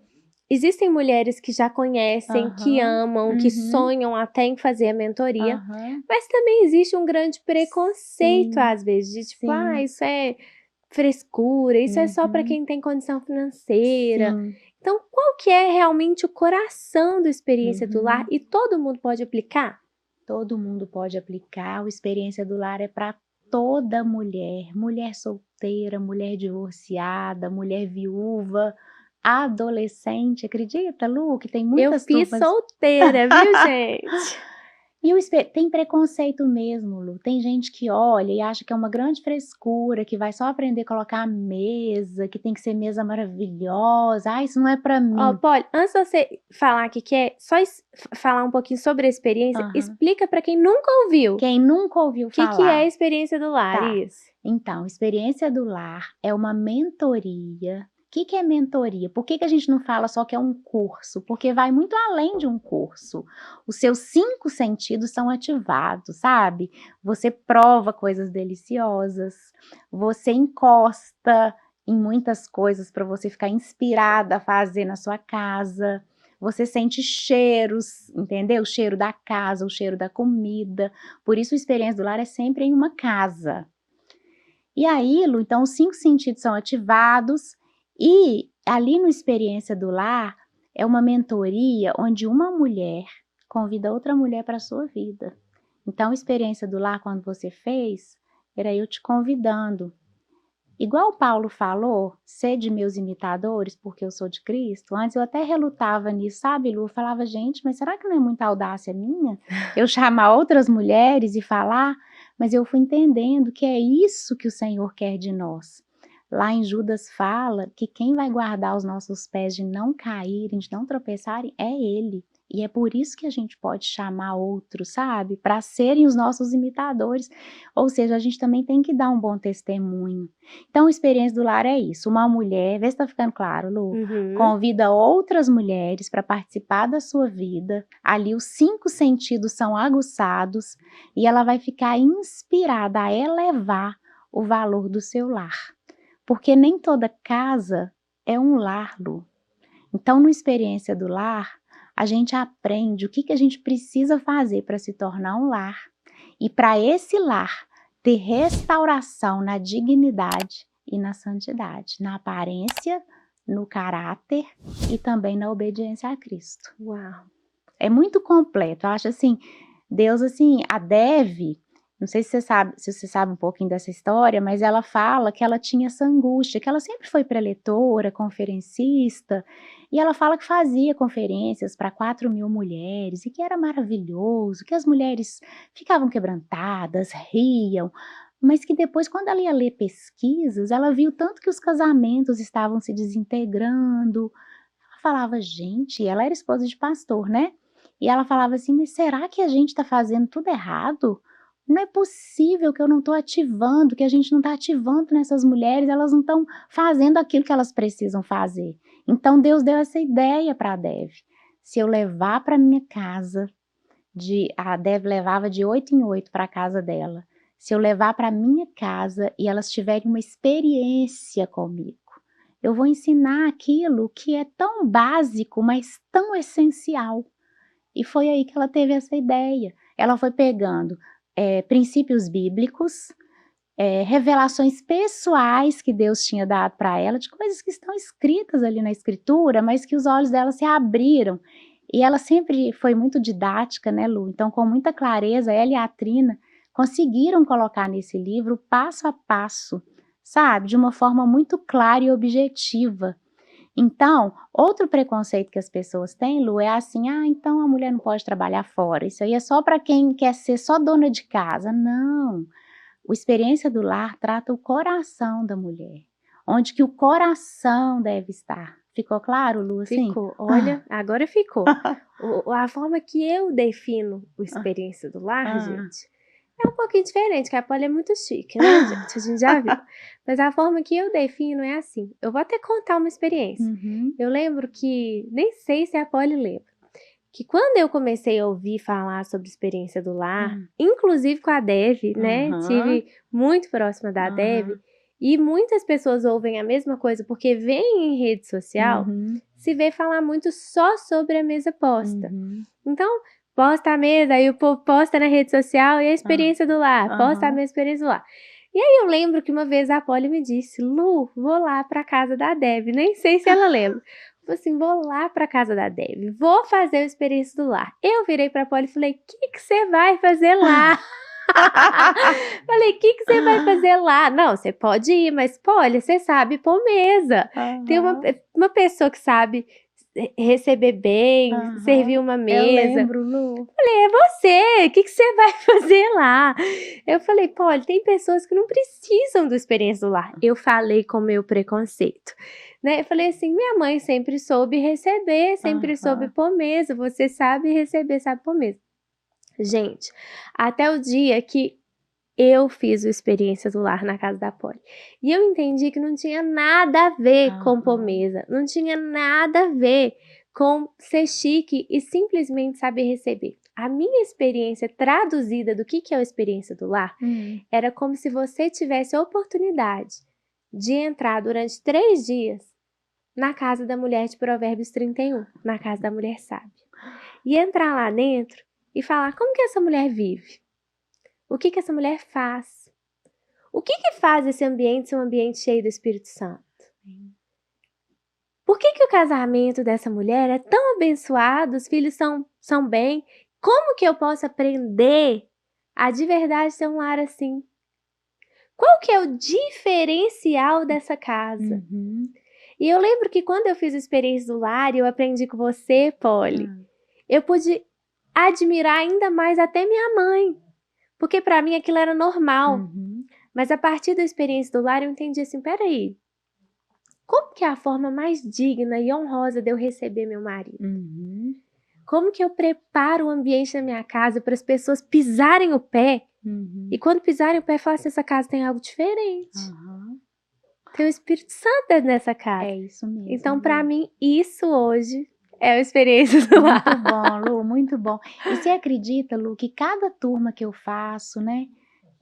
[SPEAKER 1] existem mulheres que já conhecem, que
[SPEAKER 2] aham,
[SPEAKER 1] amam, que
[SPEAKER 2] uhum,
[SPEAKER 1] sonham até em fazer a mentoria,
[SPEAKER 2] aham,
[SPEAKER 1] mas também existe um grande preconceito,
[SPEAKER 2] sim,
[SPEAKER 1] às vezes, de tipo,
[SPEAKER 2] sim,
[SPEAKER 1] isso é frescura, isso é só para
[SPEAKER 2] uhum,
[SPEAKER 1] quem tem condição financeira.
[SPEAKER 2] sim,
[SPEAKER 1] Então, qual que é realmente o coração da experiência do lar?
[SPEAKER 2] uhum.
[SPEAKER 1] E todo mundo pode aplicar?
[SPEAKER 2] Todo mundo pode aplicar. O Experiência do Lar é para toda mulher, mulher solteira, mulher divorciada, mulher viúva, adolescente. Acredita, Lu, que tem
[SPEAKER 1] Eu
[SPEAKER 2] muitas
[SPEAKER 1] fiz
[SPEAKER 2] turmas.
[SPEAKER 1] solteira, viu, gente?
[SPEAKER 2] E tem preconceito mesmo, Lu. Tem gente que olha e acha que é uma grande frescura, que vai só aprender a colocar a mesa, que tem que ser mesa maravilhosa. Ah, isso não é para
[SPEAKER 1] Ó,
[SPEAKER 2] mim.
[SPEAKER 1] Polly, antes de você falar aqui, que é só falar um pouquinho sobre a experiência,
[SPEAKER 2] Aham.
[SPEAKER 1] explica para quem nunca ouviu.
[SPEAKER 2] Quem nunca ouviu
[SPEAKER 1] O que é
[SPEAKER 2] falar.
[SPEAKER 1] a experiência do lar,
[SPEAKER 2] Tá.
[SPEAKER 1] isso?
[SPEAKER 2] Então, Experiência do Lar é uma mentoria. O que que é mentoria? Por que que a gente não fala só que é um curso? Porque vai muito além de um curso. Os seus 5 sentidos são ativados, sabe? Você prova coisas deliciosas, você encosta em muitas coisas para você ficar inspirada a fazer na sua casa. Você sente cheiros, entendeu? O cheiro da casa, o cheiro da comida. Por isso, a experiência do lar é sempre em uma casa. E aí, Lu, então os 5 sentidos são ativados e ali no Experiência do Lar é uma mentoria onde uma mulher convida outra mulher para a sua vida. Então, a Experiência do Lar, quando você fez, era eu te convidando. Igual o Paulo falou, sede meus imitadores, porque eu sou de Cristo. Antes eu até relutava nisso, sabe, Lu? Eu falava, gente, mas será que não é muita audácia minha? Eu chamar outras mulheres e falar, mas eu fui entendendo que é isso que o Senhor quer de nós. Lá em Judas fala que quem vai guardar os nossos pés de não caírem, de não tropeçarem, é Ele. E é por isso que a gente pode chamar outros, sabe? Para serem os nossos imitadores. Ou seja, a gente também tem que dar um bom testemunho. Então, a experiência do lar é isso. Uma mulher, vê se está ficando claro, Lu, convida outras mulheres para participar da sua vida. Ali os 5 sentidos são aguçados e ela vai ficar inspirada a elevar o valor do seu lar. Porque nem toda casa é um lar, Lu. Então, no Experiência do Lar, a gente aprende o que a gente precisa fazer para se tornar um lar. E para esse lar ter restauração na dignidade e na santidade, na aparência, no caráter e também na obediência a Cristo.
[SPEAKER 1] Uau!
[SPEAKER 2] É muito completo. Eu acho assim, Deus assim, a Dev, não sei se você sabe um pouquinho dessa história, mas ela fala que ela tinha essa angústia, que ela sempre foi preletora, conferencista, e ela fala que fazia conferências para 4.000 mulheres, e que era maravilhoso, que as mulheres ficavam quebrantadas, riam, mas que depois, quando ela ia ler pesquisas, ela viu tanto que os casamentos estavam se desintegrando. Ela falava, gente, ela era esposa de pastor, né? E ela falava assim, mas será que a gente está fazendo tudo errado? Não é possível que eu não estou ativando, que a gente não está ativando nessas mulheres, elas não estão fazendo aquilo que elas precisam fazer. Então Deus deu essa ideia para a Dev. Se eu levar para minha casa, a Dev levava de 8 em 8 para a casa dela. Se eu levar para minha casa e elas tiverem uma experiência comigo, eu vou ensinar aquilo que é tão básico, mas tão essencial. E foi aí que ela teve essa ideia. Ela foi pegando princípios bíblicos, revelações pessoais que Deus tinha dado para ela, de coisas que estão escritas ali na escritura, mas que os olhos dela se abriram. E ela sempre foi muito didática, né, Lu? Então, com muita clareza, ela e a Trina conseguiram colocar nesse livro passo a passo, sabe? De uma forma muito clara e objetiva. Então, outro preconceito que as pessoas têm, Lu, é assim, então a mulher não pode trabalhar fora, isso aí é só para quem quer ser só dona de casa. Não, o Experiência do Lar trata o coração da mulher, onde que o coração deve estar. Ficou claro, Lu, assim?
[SPEAKER 1] Ficou. Olha, agora ficou. A forma que eu defino o Experiência do Lar, gente, é um pouquinho diferente, que a Polly é muito chique, né, gente? A gente já viu. Mas a forma que eu defino é assim. Eu vou até contar uma experiência. Eu lembro que, nem sei se a Polly lembra, que quando eu comecei a ouvir falar sobre Experiência do Lar, inclusive com a Dev, né? Tive muito próxima da Dev, e muitas pessoas ouvem a mesma coisa porque veem em rede social, se vê falar muito só sobre a mesa posta. Então, posta a mesa, aí o povo posta na rede social e a experiência do lar, posta a mesma experiência do lar. E aí eu lembro que uma vez a Polly me disse, Lu, vou lá pra casa da Deb, nem sei se ela lembra. Falei assim, vou lá pra casa da Deb, vou fazer a experiência do lar. Eu virei pra Polly e falei, o que você vai fazer lá? Falei, o que você vai fazer lá? Não, você pode ir, mas Polly, você sabe pôr mesa. Tem uma pessoa que sabe receber bem, servir uma mesa.
[SPEAKER 2] Eu lembro, Lu.
[SPEAKER 1] Falei, é você, o que você vai fazer lá? Eu falei, Polly, tem pessoas que não precisam do Experiência do Lar. Eu falei com o meu preconceito, né? Eu falei assim, minha mãe sempre soube receber, sempre soube pôr mesa, você sabe receber, sabe pôr mesa. Gente, até o dia que eu fiz o Experiência do Lar na casa da Polly. E eu entendi que não tinha nada a ver com pôr mesa, não tinha nada a ver com ser chique e simplesmente saber receber. A minha experiência traduzida do que é a Experiência do Lar era como se você tivesse a oportunidade de entrar durante 3 dias na casa da mulher de Provérbios 31, na casa da mulher sábia. E entrar lá dentro e falar como que essa mulher vive. O que essa mulher faz? O que faz esse ambiente ser um ambiente cheio do Espírito Santo? Por que o casamento dessa mulher é tão abençoado? Os filhos são bem? Como que eu posso aprender a de verdade ter um lar assim? Qual que é o diferencial dessa casa? E eu lembro que quando eu fiz a experiência do lar e eu aprendi com você, Polly, eu pude admirar ainda mais até minha mãe. Porque para mim aquilo era normal. Mas a partir da experiência do lar eu entendi assim, peraí, como que é a forma mais digna e honrosa de eu receber meu marido? Como que eu preparo o ambiente da minha casa para as pessoas pisarem o pé? E quando pisarem o pé, falar assim, essa casa tem algo diferente. Tem o Espírito Santo nessa casa.
[SPEAKER 2] É isso mesmo.
[SPEAKER 1] Então, para mim, isso hoje é a experiência do lar.
[SPEAKER 2] Muito bom, Lu, muito bom. E você acredita, Lu, que cada turma que eu faço, né,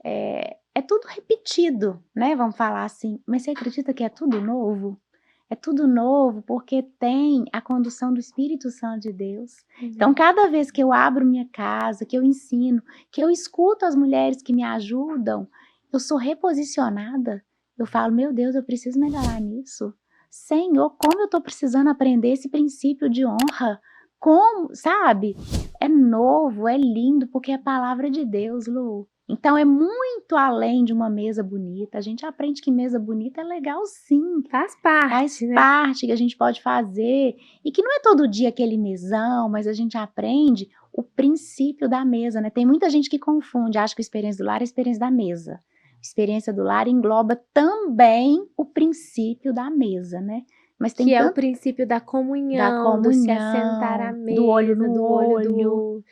[SPEAKER 2] é tudo repetido, né, vamos falar assim, mas você acredita que é tudo novo? É tudo novo porque tem a condução do Espírito Santo de Deus. Então, cada vez que eu abro minha casa, que eu ensino, que eu escuto as mulheres que me ajudam, eu sou reposicionada. Eu falo, meu Deus, eu preciso melhorar nisso. Senhor, como eu estou precisando aprender esse princípio de honra. como, sabe? É novo, é lindo, porque é a palavra de Deus, Lu. Então é muito além de uma mesa bonita. A gente aprende que mesa bonita é legal sim.
[SPEAKER 1] Faz
[SPEAKER 2] Faz
[SPEAKER 1] parte, né?
[SPEAKER 2] parte que a gente pode fazer. E que não é todo dia aquele mesão, mas a gente aprende o princípio da mesa, né? Tem muita gente que confunde, acha que a experiência do lar é a experiência da mesa. Experiência do lar engloba também o princípio da mesa, né? Mas tem
[SPEAKER 1] Que é o
[SPEAKER 2] tanto
[SPEAKER 1] princípio da
[SPEAKER 2] da
[SPEAKER 1] comunhão, do se assentar à
[SPEAKER 2] comunhão, do olho
[SPEAKER 1] mesa,
[SPEAKER 2] no
[SPEAKER 1] do olho do
[SPEAKER 2] olho.
[SPEAKER 1] outro.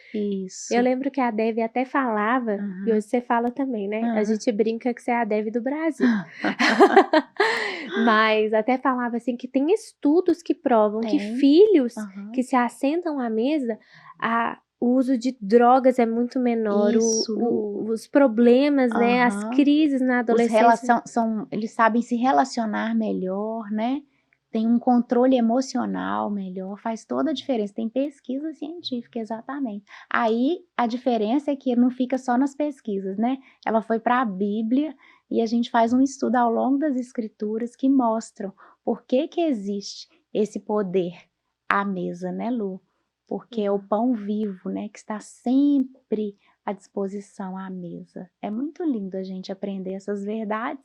[SPEAKER 1] Eu
[SPEAKER 2] Isso.
[SPEAKER 1] lembro que a Dev até falava, e
[SPEAKER 2] Aham.
[SPEAKER 1] hoje você fala também, né? A
[SPEAKER 2] Aham.
[SPEAKER 1] gente brinca que você é a Dev do Brasil. Mas até falava assim que tem estudos que provam que
[SPEAKER 2] Tem.
[SPEAKER 1] filhos
[SPEAKER 2] Aham.
[SPEAKER 1] que se assentam à mesa, o uso de drogas é muito menor,
[SPEAKER 2] Isso, Lu.
[SPEAKER 1] os problemas, né? As
[SPEAKER 2] Aham.
[SPEAKER 1] crises na
[SPEAKER 2] Os
[SPEAKER 1] adolescência.
[SPEAKER 2] eles sabem se relacionar melhor, né? Tem um controle emocional melhor, faz toda a diferença. Tem pesquisa científica, exatamente. Aí a diferença é que não fica só nas pesquisas, né? Ela foi para a Bíblia e a gente faz um estudo ao longo das escrituras que mostram por que que existe esse poder à mesa, né, Lu? Porque é o pão vivo, né, que está sempre à disposição à mesa. É muito lindo a gente aprender essas verdades.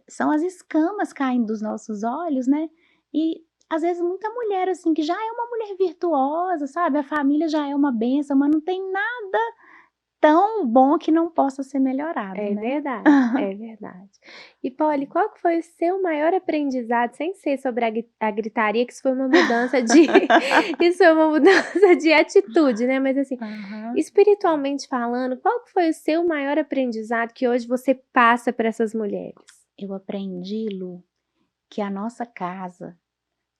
[SPEAKER 2] São as escamas caindo dos nossos olhos, né? E às vezes muita mulher assim que já é uma mulher virtuosa, sabe? A família já é uma bênção, mas não tem nada tão bom que não possa ser melhorado,
[SPEAKER 1] É
[SPEAKER 2] né?
[SPEAKER 1] verdade, é verdade. E Polly, qual que foi o seu maior aprendizado, sem ser sobre a gritaria, que isso foi uma mudança de isso foi uma mudança de atitude, né? Mas assim,
[SPEAKER 2] Aham.
[SPEAKER 1] espiritualmente falando, qual que foi o seu maior aprendizado que hoje você passa para essas mulheres?
[SPEAKER 2] Eu aprendi, Lu, que a nossa casa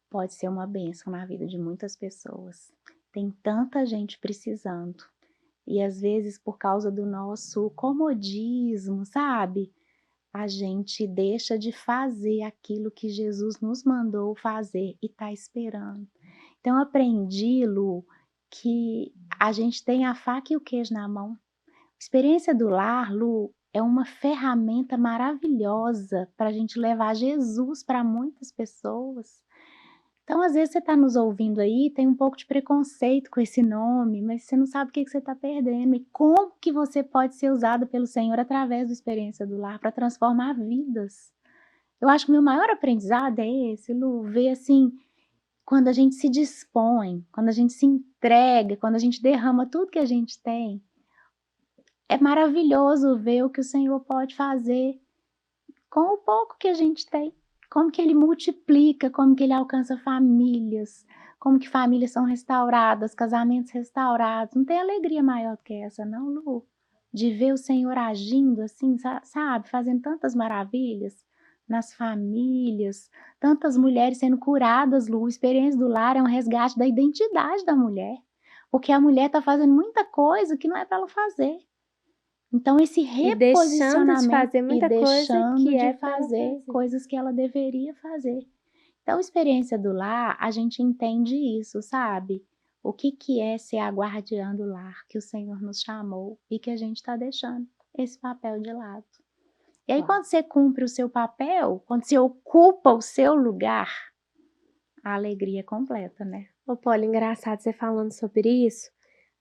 [SPEAKER 2] pode ser uma bênção na vida de muitas pessoas. Tem tanta gente precisando. E às vezes, por causa do nosso comodismo, sabe? A gente deixa de fazer aquilo que Jesus nos mandou fazer e está esperando. Então, eu aprendi, Lu, que a gente tem a faca e o queijo na mão. Experiência do lar, Lu, é uma ferramenta maravilhosa para a gente levar Jesus para muitas pessoas. Então, às vezes, você está nos ouvindo aí, tem um pouco de preconceito com esse nome, mas você não sabe o que que você está perdendo e como que você pode ser usado pelo Senhor através da experiência do lar para transformar vidas. Eu acho que o meu maior aprendizado é esse, Lu, ver assim, quando a gente se dispõe, quando a gente se entrega, quando a gente derrama tudo que a gente tem, é maravilhoso ver o que o Senhor pode fazer com o pouco que a gente tem. Como que ele multiplica, como que ele alcança famílias, como que famílias são restauradas, casamentos restaurados. Não tem alegria maior do que essa, não, Lu? De ver o Senhor agindo assim, sabe, fazendo tantas maravilhas nas famílias, tantas mulheres sendo curadas, Lu. A experiência do lar é um resgate da identidade da mulher, porque a mulher está fazendo muita coisa que não é para ela fazer. Então esse
[SPEAKER 1] E deixando de
[SPEAKER 2] reposicionamento
[SPEAKER 1] fazer
[SPEAKER 2] e
[SPEAKER 1] muita coisa
[SPEAKER 2] deixando
[SPEAKER 1] que
[SPEAKER 2] de
[SPEAKER 1] é para ela
[SPEAKER 2] fazer
[SPEAKER 1] fazer.
[SPEAKER 2] coisas que ela deveria fazer. Então, experiência do lar, a gente entende isso, sabe? O que que é ser a guardiã do lar que o Senhor nos chamou e que a gente está deixando esse papel de lado. E aí, quando você cumpre o seu papel, quando você ocupa o seu lugar, a alegria é completa, né?
[SPEAKER 1] Ô, Polly, engraçado você falando sobre isso.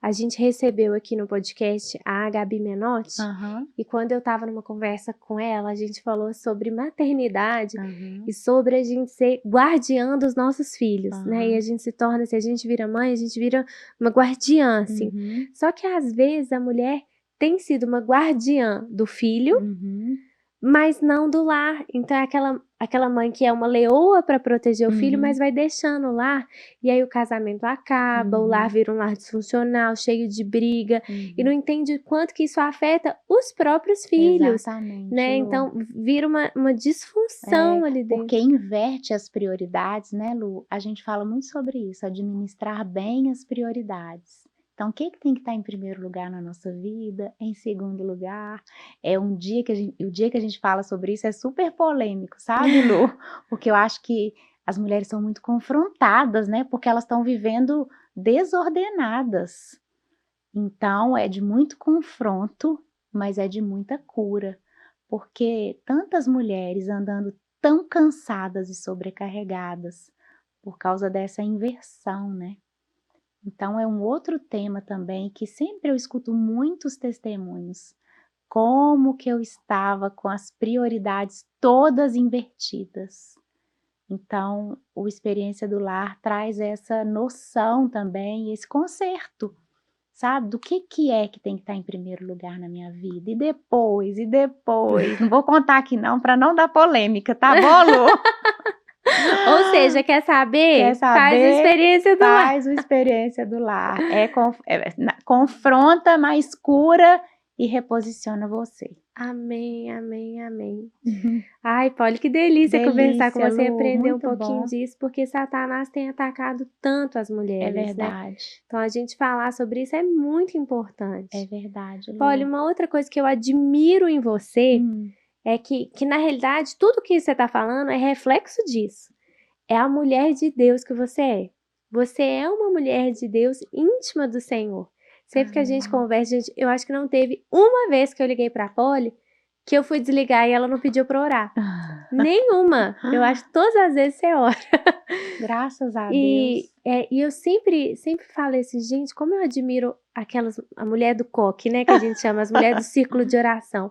[SPEAKER 1] A gente recebeu aqui no podcast a Gabi Menotti,
[SPEAKER 2] Aham,
[SPEAKER 1] e quando eu estava numa conversa com ela, a gente falou sobre maternidade
[SPEAKER 2] aham,
[SPEAKER 1] e sobre a gente ser guardiã dos nossos filhos, né? E a
[SPEAKER 2] aham,
[SPEAKER 1] gente se torna, se a gente vira mãe, a gente vira uma guardiã, assim.
[SPEAKER 2] uhum,
[SPEAKER 1] Só que às vezes a mulher tem sido uma guardiã do filho,
[SPEAKER 2] uhum,
[SPEAKER 1] mas não do lar. Então é aquela mãe que é uma leoa para proteger o filho, mas
[SPEAKER 2] uhum,
[SPEAKER 1] vai deixando o lar, e aí o casamento acaba, o lar
[SPEAKER 2] uhum,
[SPEAKER 1] vira um lar disfuncional, cheio de briga, e não
[SPEAKER 2] uhum.
[SPEAKER 1] entende o quanto que isso afeta os próprios filhos,
[SPEAKER 2] Exatamente,
[SPEAKER 1] né?
[SPEAKER 2] Lu.
[SPEAKER 1] Então vira uma disfunção ali
[SPEAKER 2] Porque
[SPEAKER 1] dentro.
[SPEAKER 2] inverte as prioridades, né, Lu? A gente fala muito sobre isso, administrar bem as prioridades. Então, o que que tem que estar em primeiro lugar na nossa vida? Em segundo lugar, é um dia que o dia que a gente fala sobre isso é super polêmico, sabe, Lu? Porque eu acho que as mulheres são muito confrontadas, né? Porque elas estão vivendo desordenadas. Então, é de muito confronto, mas é de muita cura, porque tantas mulheres andando tão cansadas e sobrecarregadas por causa dessa inversão, né? Então é um outro tema também que sempre eu escuto muitos testemunhos. Como que eu estava com as prioridades todas invertidas. Então, o Experiência do Lar traz essa noção também, esse conserto, sabe, do que é que tem que estar em primeiro lugar na minha vida, e depois, não vou contar aqui não, para não dar polêmica, tá bom, Lu?
[SPEAKER 1] Ou seja, quer
[SPEAKER 2] Quer
[SPEAKER 1] saber? Faz a
[SPEAKER 2] saber?
[SPEAKER 1] experiência do lar.
[SPEAKER 2] Faz o Experiência do Lar, confronta, mas cura e reposiciona você.
[SPEAKER 1] Amém, amém, amém. Ai, Polly, que delícia conversar com
[SPEAKER 2] Delícia,
[SPEAKER 1] você e
[SPEAKER 2] Lu,
[SPEAKER 1] aprender um
[SPEAKER 2] muito
[SPEAKER 1] pouquinho
[SPEAKER 2] bom.
[SPEAKER 1] disso, porque Satanás tem atacado tanto as
[SPEAKER 2] É
[SPEAKER 1] mulheres, né?
[SPEAKER 2] verdade,
[SPEAKER 1] Então a gente falar sobre isso é muito importante.
[SPEAKER 2] é verdade, Lu.
[SPEAKER 1] Polly, uma outra coisa que eu admiro em você é que na realidade tudo que você está falando é reflexo disso. É a mulher de Deus que você é. Você é uma mulher de Deus íntima do Senhor. Sempre que a gente conversa, gente, eu acho que não teve uma vez que eu liguei pra Polly que eu fui desligar e ela não pediu pra orar. Nenhuma. Eu acho que todas as vezes você ora.
[SPEAKER 2] Graças a
[SPEAKER 1] E
[SPEAKER 2] Deus.
[SPEAKER 1] eu sempre falei assim, gente, como eu admiro a mulher do coque, né, que a gente chama, as mulheres do círculo de oração.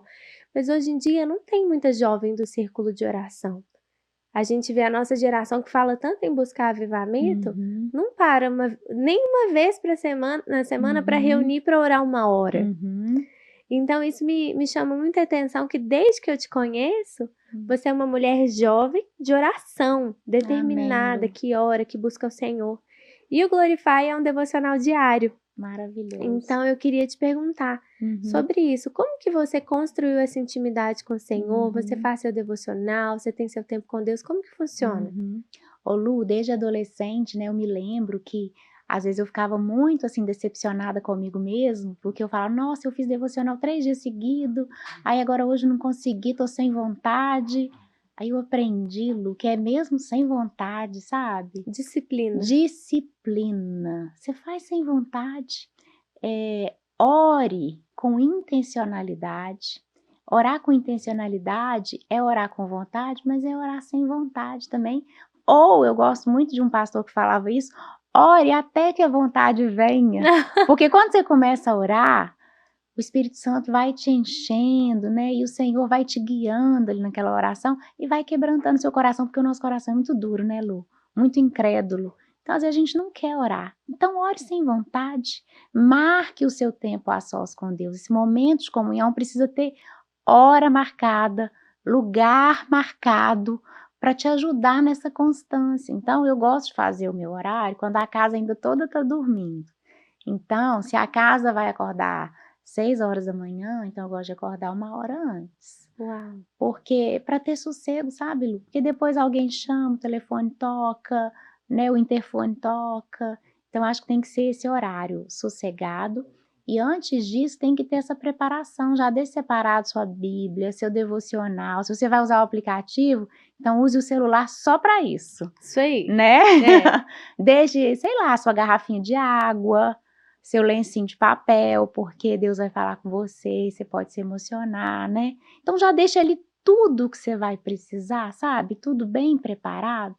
[SPEAKER 1] Mas hoje em dia não tem muita jovem do círculo de oração. A gente vê a nossa geração que fala tanto em buscar avivamento, não para nem uma vez na semana para reunir para orar 1 hora. Então isso me chama muita atenção que desde que eu te conheço, você é uma mulher jovem de oração, determinada,
[SPEAKER 2] Amém, Lu.
[SPEAKER 1] que ora, que busca o Senhor. E o Glorify é um devocional diário.
[SPEAKER 2] Maravilhoso.
[SPEAKER 1] Então eu queria te perguntar sobre isso. Como que você construiu essa intimidade com o Senhor? Você faz seu devocional? Você tem seu tempo com Deus? Como que funciona?
[SPEAKER 2] Ô Lu, desde adolescente, né, eu me lembro que às vezes eu ficava muito assim decepcionada comigo mesmo, porque eu falava, nossa, eu fiz devocional 3 dias seguidos, aí agora hoje não consegui, tô sem vontade. Aí eu aprendi, Lu, que é mesmo sem vontade, sabe?
[SPEAKER 1] Disciplina.
[SPEAKER 2] Disciplina. Você faz sem vontade. Ore com intencionalidade. Orar com intencionalidade é orar com vontade, mas é orar sem vontade também. Ou eu gosto muito de um pastor que falava isso, ore até que a vontade venha. Porque quando você começa a orar, o Espírito Santo vai te enchendo, né? E o Senhor vai te guiando ali naquela oração e vai quebrantando seu coração, porque o nosso coração é muito duro, né, Lu? Muito incrédulo. Então, às vezes, a gente não quer orar. Então, ore sem vontade. Marque o seu tempo a sós com Deus. Esse momento de comunhão precisa ter hora marcada, lugar marcado, para te ajudar nessa constância. Então, eu gosto de fazer o meu horário quando a casa ainda toda está dormindo. Então, se a casa vai acordar 6 horas da manhã, então eu gosto de acordar 1 hora antes.
[SPEAKER 1] Uau.
[SPEAKER 2] Porque para ter sossego, sabe, Lu? Porque depois alguém chama, o telefone toca, né? O interfone toca. Então acho que tem que ser esse horário sossegado. E antes disso tem que ter essa preparação, já deixe separado sua Bíblia, seu devocional. Se você vai usar o aplicativo, então use o celular só para isso.
[SPEAKER 1] Isso aí.
[SPEAKER 2] Né? Deixe, sei lá, sua garrafinha de água, seu lencinho de papel, porque Deus vai falar com você, você pode se emocionar, né? Então já deixa ali tudo que você vai precisar, sabe? Tudo bem preparado.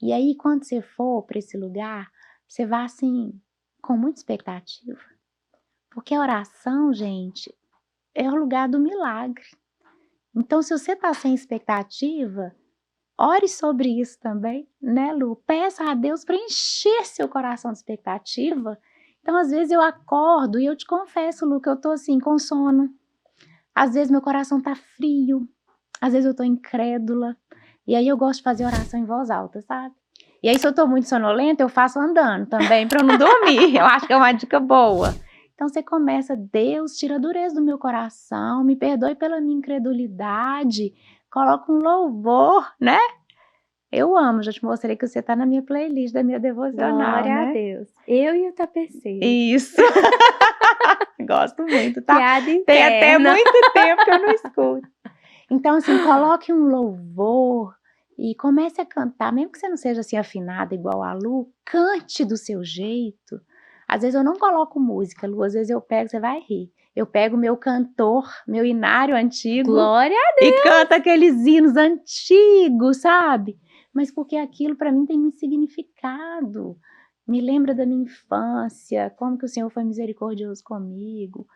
[SPEAKER 2] E aí, quando você for para esse lugar, você vai assim, com muita expectativa. Porque a oração, gente, é o lugar do milagre. Então, se você está sem expectativa, ore sobre isso também, né, Lu? Peça a Deus para encher seu coração de expectativa. Então, às vezes eu acordo e eu te confesso, Lu, que eu tô assim, com sono. Às vezes meu coração tá frio. Às vezes eu tô incrédula. E aí eu gosto de fazer oração em voz alta, sabe? E aí se eu tô muito sonolenta, eu faço andando também para eu não dormir. Eu acho que é uma dica boa. Então você começa, Deus, tira a dureza do meu coração, me perdoe pela minha incredulidade, coloca um louvor, né? Eu amo, já te mostrei que você tá na minha playlist da minha devocional,
[SPEAKER 1] Glória
[SPEAKER 2] né?
[SPEAKER 1] a Deus. Eu e o tapeceiro.
[SPEAKER 2] Isso. Gosto muito, tá?
[SPEAKER 1] Piada interna.
[SPEAKER 2] Tem até muito tempo que eu não escuto. Então, assim, coloque um louvor e comece a cantar, mesmo que você não seja assim afinada igual a Lu, cante do seu jeito. Às vezes eu não coloco música, Lu, às vezes eu pego, você vai rir. Eu pego meu cantor, meu inário antigo.
[SPEAKER 1] Glória a Deus.
[SPEAKER 2] E canto aqueles hinos antigos, sabe? Mas porque aquilo para mim tem muito significado. me lembra da minha infância, como que o Senhor foi misericordioso comigo.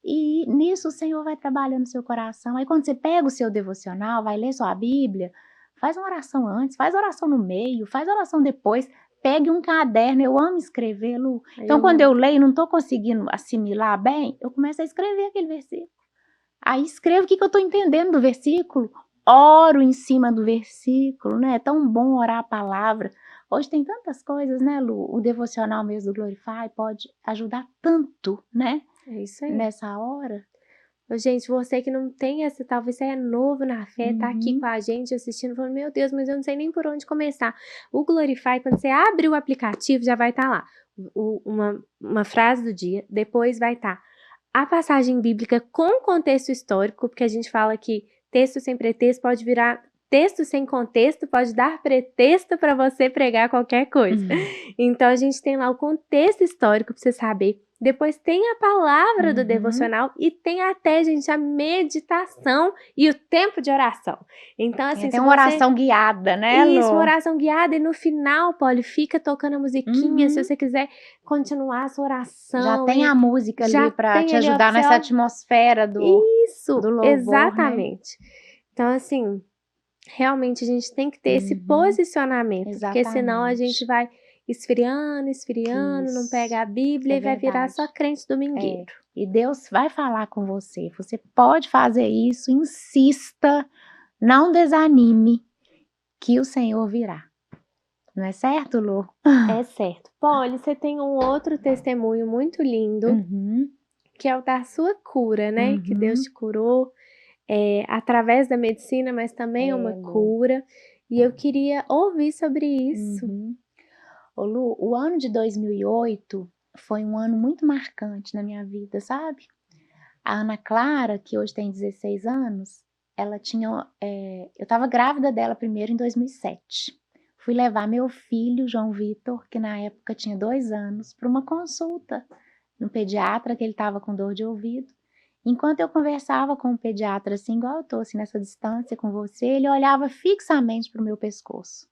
[SPEAKER 2] E nisso o Senhor vai trabalhando no seu coração. Aí quando você pega o seu devocional, vai ler sua Bíblia, faz uma oração antes, faz oração no meio, faz oração depois, pegue um caderno, eu amo escrever, Lu.
[SPEAKER 1] Aí
[SPEAKER 2] Então
[SPEAKER 1] eu
[SPEAKER 2] quando
[SPEAKER 1] amo.
[SPEAKER 2] eu leio e não estou conseguindo assimilar bem, eu começo a escrever aquele versículo. Aí escrevo o que eu estou entendendo do versículo, oro em cima do versículo, né? É tão bom orar a palavra. Hoje tem tantas coisas, né, Lu? O devocional mesmo do Glorify pode ajudar tanto, né?
[SPEAKER 1] É isso aí.
[SPEAKER 2] Nessa hora.
[SPEAKER 1] Ô, gente, você que não tem essa, talvez você é novo na fé, tá aqui com a gente assistindo, falando, meu Deus, mas eu não sei nem por onde começar. O Glorify, quando você abre o aplicativo, já vai estar lá uma frase do dia, depois vai estar a passagem bíblica com contexto histórico, porque a gente fala que texto sem pretexto pode virar texto sem contexto, pode dar pretexto para você pregar qualquer coisa. Então a gente tem lá o contexto histórico para você saber. Depois tem a palavra do devocional e tem até, gente, a meditação e o tempo de oração. Então, assim,
[SPEAKER 2] tem uma oração guiada, né, Lu?
[SPEAKER 1] Isso, uma oração guiada. E no final, Polly, fica tocando a musiquinha, se você quiser continuar a sua oração.
[SPEAKER 2] Já tem a música ali para te ajudar nessa atmosfera do louvor,
[SPEAKER 1] exatamente.
[SPEAKER 2] Né?
[SPEAKER 1] Então, assim, realmente a gente tem que ter esse posicionamento, porque senão a gente vai esfriando, não pega a Bíblia e vai virar só crente domingueiro.
[SPEAKER 2] E Deus vai falar com você. Você pode fazer isso, insista, não desanime, que o Senhor virá. Não é certo, Lu?
[SPEAKER 1] É certo. Polly, você tem um outro testemunho muito lindo, que é o da sua cura, né? Que Deus te curou através da medicina, mas também é uma cura. E eu queria ouvir sobre isso.
[SPEAKER 2] Ô Lu, o ano de 2008 foi um ano muito marcante na minha vida, sabe? A Ana Clara, que hoje tem 16 anos, ela tinha... eu estava grávida dela primeiro em 2007. Fui levar meu filho, João Vitor, que na época tinha 2 anos, para uma consulta no pediatra, que ele estava com dor de ouvido. Enquanto eu conversava com o pediatra, assim, igual eu estou, assim, nessa distância com você, ele olhava fixamente para o meu pescoço.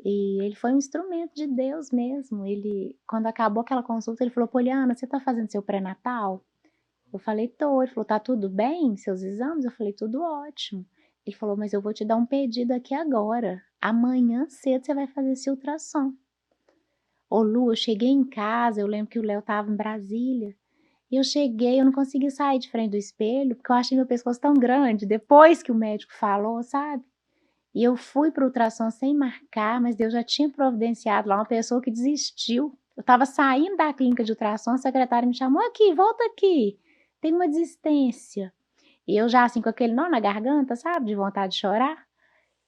[SPEAKER 2] E ele foi um instrumento de Deus mesmo. Ele, quando acabou aquela consulta, ele falou, Poliana, você está fazendo seu pré-natal? Eu falei, tô. Ele falou, tá tudo bem? Seus exames? Eu falei, tudo ótimo. Ele falou, mas eu vou te dar um pedido aqui agora. Amanhã cedo você vai fazer esse ultrassom. Ô Lu, eu cheguei em casa, eu lembro que o Léo estava em Brasília. E eu cheguei, eu não consegui sair de frente do espelho, porque eu achei meu pescoço tão grande, depois que o médico falou, sabe? E eu fui para o ultrassom sem marcar, mas Deus já tinha providenciado lá uma pessoa que desistiu. Eu estava saindo da clínica de ultrassom, a secretária me chamou aqui, volta aqui, tem uma desistência. E eu já assim com aquele nó na garganta, sabe, de vontade de chorar.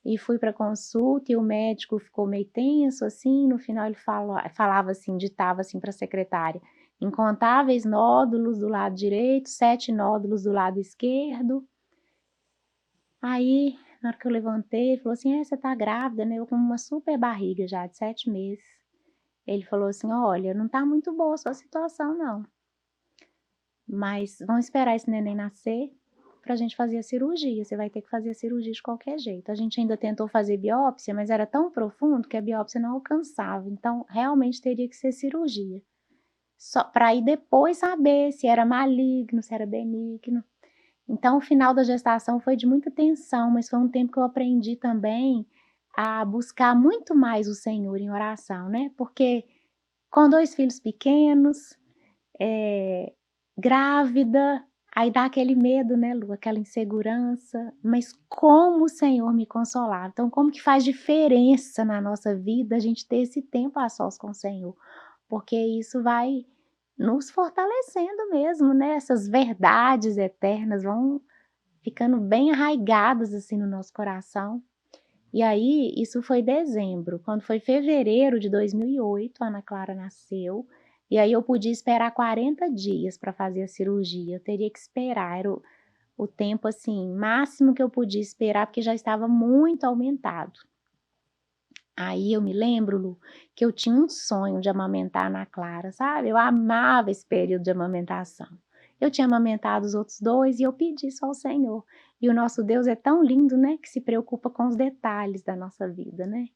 [SPEAKER 2] E fui para consulta e o médico ficou meio tenso assim, no final ele falava assim, ditava assim para a secretária, incontáveis nódulos do lado direito, 7 nódulos do lado esquerdo. Aí, na hora que eu levantei, ele falou assim, você tá grávida, né? Eu com uma super barriga já, de 7 meses. Ele falou assim, olha, não tá muito boa a sua situação, não. Mas vamos esperar esse neném nascer pra gente fazer a cirurgia. Você vai ter que fazer a cirurgia de qualquer jeito. A gente ainda tentou fazer biópsia, mas era tão profundo que a biópsia não alcançava. Então, realmente teria que ser cirurgia. Só para aí depois saber se era maligno, se era benigno. Então, o final da gestação foi de muita tensão, mas foi um tempo que eu aprendi também a buscar muito mais o Senhor em oração, né? Porque com 2 filhos pequenos, grávida, aí dá aquele medo, né, Lu? Aquela insegurança, mas como o Senhor me consolava. Então, como que faz diferença na nossa vida a gente ter esse tempo a sós com o Senhor? Porque isso vai nos fortalecendo mesmo, né? Essas verdades eternas vão ficando bem arraigadas assim no nosso coração. E aí, isso foi dezembro. Quando foi fevereiro de 2008, a Ana Clara nasceu. E aí eu podia esperar 40 dias para fazer a cirurgia. Eu teria que esperar, era o tempo assim, máximo que eu podia esperar, porque já estava muito aumentado. Aí eu me lembro, Lu, que eu tinha um sonho de amamentar a Ana Clara, sabe? Eu amava esse período de amamentação. Eu tinha amamentado os outros 2 e eu pedi só ao Senhor. E o nosso Deus é tão lindo, né? Que se preocupa com os detalhes da nossa vida, né?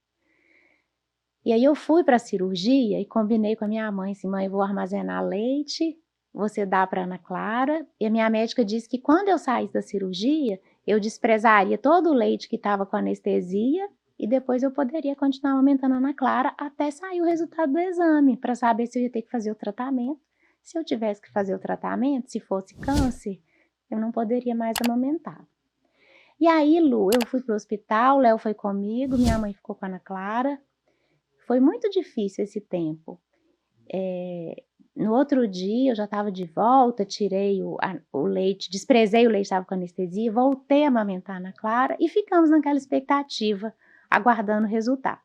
[SPEAKER 2] E aí eu fui para a cirurgia e combinei com a minha mãe, assim: "Mãe, eu vou armazenar leite, você dá para Ana Clara", e a minha médica disse que quando eu saísse da cirurgia, eu desprezaria todo o leite que estava com anestesia e depois eu poderia continuar amamentando a Ana Clara até sair o resultado do exame, para saber se eu ia ter que fazer o tratamento. Se eu tivesse que fazer o tratamento, se fosse câncer, eu não poderia mais amamentar. E aí, Lu, eu fui para o hospital, Léo foi comigo, minha mãe ficou com a Ana Clara. Foi muito difícil esse tempo. No outro dia eu já estava de volta, tirei o leite, desprezei o leite, estava com anestesia, voltei a amamentar a Ana Clara e ficamos naquela expectativa, aguardando o resultado.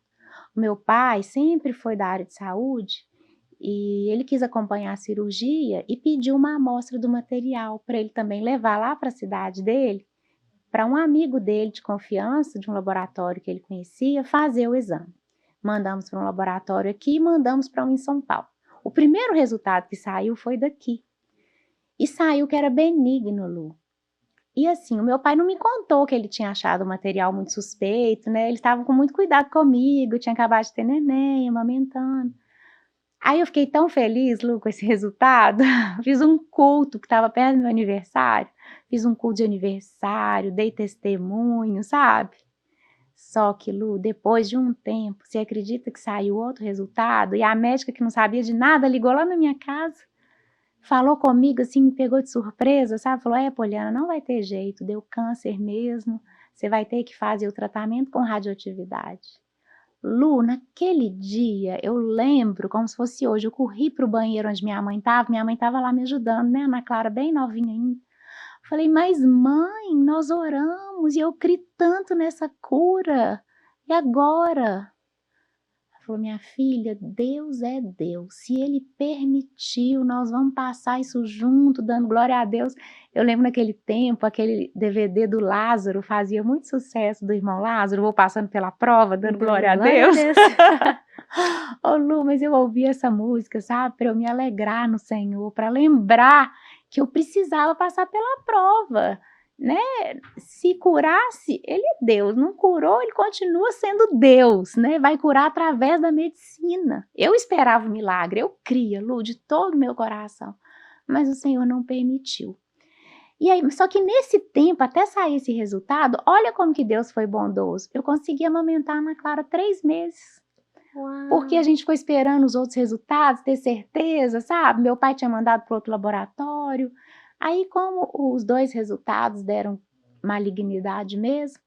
[SPEAKER 2] O meu pai sempre foi da área de saúde e ele quis acompanhar a cirurgia e pediu uma amostra do material para ele também levar lá para a cidade dele, para um amigo dele de confiança, de um laboratório que ele conhecia, fazer o exame. Mandamos para um laboratório aqui e mandamos para um em São Paulo. O primeiro resultado que saiu foi daqui. E saiu que era benigno, Lu. E assim, o meu pai não me contou que ele tinha achado o material muito suspeito, né? Eles estavam com muito cuidado comigo, tinha acabado de ter neném, amamentando. Aí eu fiquei tão feliz, Lu, com esse resultado. Fiz um culto que estava perto do meu aniversário. Fiz um culto de aniversário, dei testemunho, sabe? Só que, Lu, depois de um tempo, você acredita que saiu outro resultado? E a médica que não sabia de nada ligou lá na minha casa, falou comigo assim, me pegou de surpresa, sabe? Falou: Poliana, não vai ter jeito, deu câncer mesmo, você vai ter que fazer o tratamento com radioatividade. Lu, naquele dia, eu lembro como se fosse hoje, eu corri para o banheiro onde minha mãe estava lá me ajudando, né, Ana Clara bem novinha ainda. Falei: "Mas mãe, nós oramos e eu criei tanto nessa cura, e agora?" Ela falou: "Minha filha, Deus é Deus, se Ele permitiu, nós vamos passar isso junto, dando glória a Deus." Eu lembro naquele tempo, aquele DVD do Lázaro fazia muito sucesso, do irmão Lázaro, vou passando pela prova, dando
[SPEAKER 1] Dando
[SPEAKER 2] glória a
[SPEAKER 1] glória a
[SPEAKER 2] Deus.
[SPEAKER 1] Deus.
[SPEAKER 2] Ô Lu, mas eu ouvi essa música, sabe, para eu me alegrar no Senhor, para lembrar que eu precisava passar pela prova, né? Se curasse, ele é Deus, não curou, ele continua sendo Deus, né? Vai curar através da medicina. Eu esperava o milagre, eu cria, Lu, de todo o meu coração, mas o Senhor não permitiu. E aí, só que nesse tempo, até sair esse resultado, olha como que Deus foi bondoso. Eu consegui amamentar a Ana Clara 3 meses. Porque a
[SPEAKER 1] Uau!
[SPEAKER 2] gente ficou esperando os outros resultados, ter certeza, sabe? Meu pai tinha mandado para outro laboratório. Aí, como os 2 resultados deram malignidade mesmo,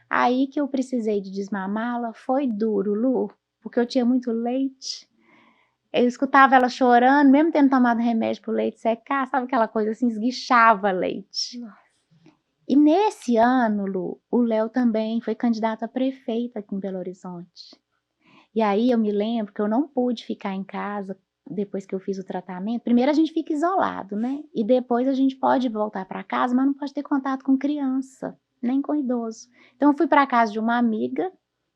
[SPEAKER 2] aí que eu precisei de desmamá-la, foi duro, Lu, porque eu tinha muito leite. Eu escutava ela chorando, mesmo tendo tomado remédio para o leite secar, sabe aquela coisa assim, esguichava leite.
[SPEAKER 1] Nossa.
[SPEAKER 2] E nesse ano, Lu, o Léo também foi candidato a prefeito aqui em Belo Horizonte. E aí eu me lembro que eu não pude ficar em casa depois que eu fiz o tratamento. Primeiro a gente fica isolado, né? E depois a gente pode voltar para casa, mas não pode ter contato com criança, nem com idoso. Então eu fui para casa de uma amiga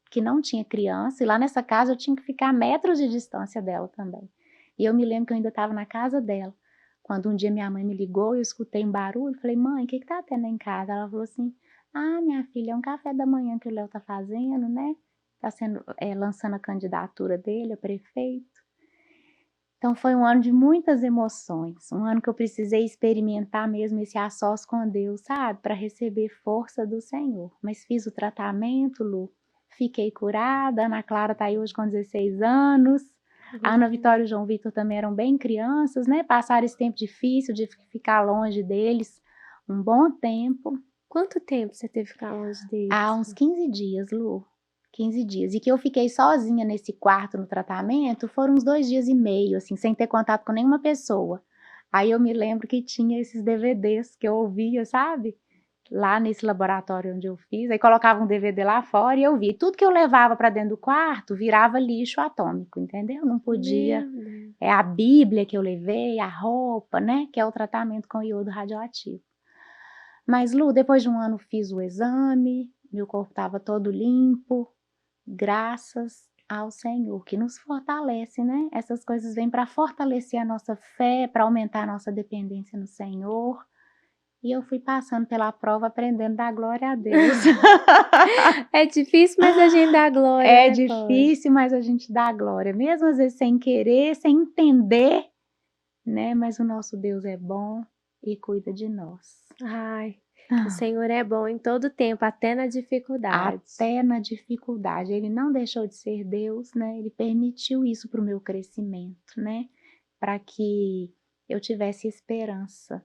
[SPEAKER 2] que não tinha criança, e lá nessa casa eu tinha que ficar a metros de distância dela também. E eu me lembro que eu ainda estava na casa dela, quando um dia minha mãe me ligou, eu escutei um barulho, falei: "Mãe, o que tá tendo em casa?" Ela falou assim: "Ah, minha filha, é um café da manhã que o Léo tá fazendo, né? Tá sendo, lançando a candidatura dele a prefeito." Então foi um ano de muitas emoções, um ano que eu precisei experimentar mesmo esse a sós com Deus, sabe, para receber força do Senhor. Mas fiz o tratamento, Lu, fiquei curada, a Ana Clara tá aí hoje com 16 anos, a Ana
[SPEAKER 1] Glória.
[SPEAKER 2] Vitória e o João Vitor também eram bem crianças, né, passaram esse tempo difícil de ficar longe deles um bom tempo.
[SPEAKER 1] Quanto tempo você teve que ficar longe
[SPEAKER 2] Há
[SPEAKER 1] deles?
[SPEAKER 2] uns 15 dias, Lu. 15 dias. E que eu fiquei sozinha nesse quarto no tratamento foram uns 2 dias e meio, assim, sem ter contato com nenhuma pessoa. Aí eu me lembro que tinha esses DVDs que eu ouvia, sabe? Lá nesse laboratório onde eu fiz. Aí colocava um DVD lá fora e eu via. E tudo que eu levava para dentro do quarto virava lixo atômico, entendeu? Não podia.
[SPEAKER 1] Meu Deus.
[SPEAKER 2] É a Bíblia que eu levei, a roupa, né? Que é o tratamento com iodo radioativo. Mas, Lu, depois de um ano fiz o exame, meu corpo estava todo limpo, graças ao Senhor, que nos fortalece, né? Essas coisas vêm para fortalecer a nossa fé, para aumentar a nossa dependência no Senhor. E eu fui passando pela prova, aprendendo a dar glória a Deus.
[SPEAKER 1] É difícil, mas a gente dá glória,
[SPEAKER 2] É
[SPEAKER 1] né, Polly?
[SPEAKER 2] difícil, mas a gente dá glória, mesmo às vezes sem querer, sem entender, né, mas o nosso Deus é bom e cuida de nós.
[SPEAKER 1] Ai, o Senhor é bom em todo tempo, até na dificuldade.
[SPEAKER 2] Até na dificuldade, Ele não deixou de ser Deus, né, Ele permitiu isso para o meu crescimento, né, para que eu tivesse esperança.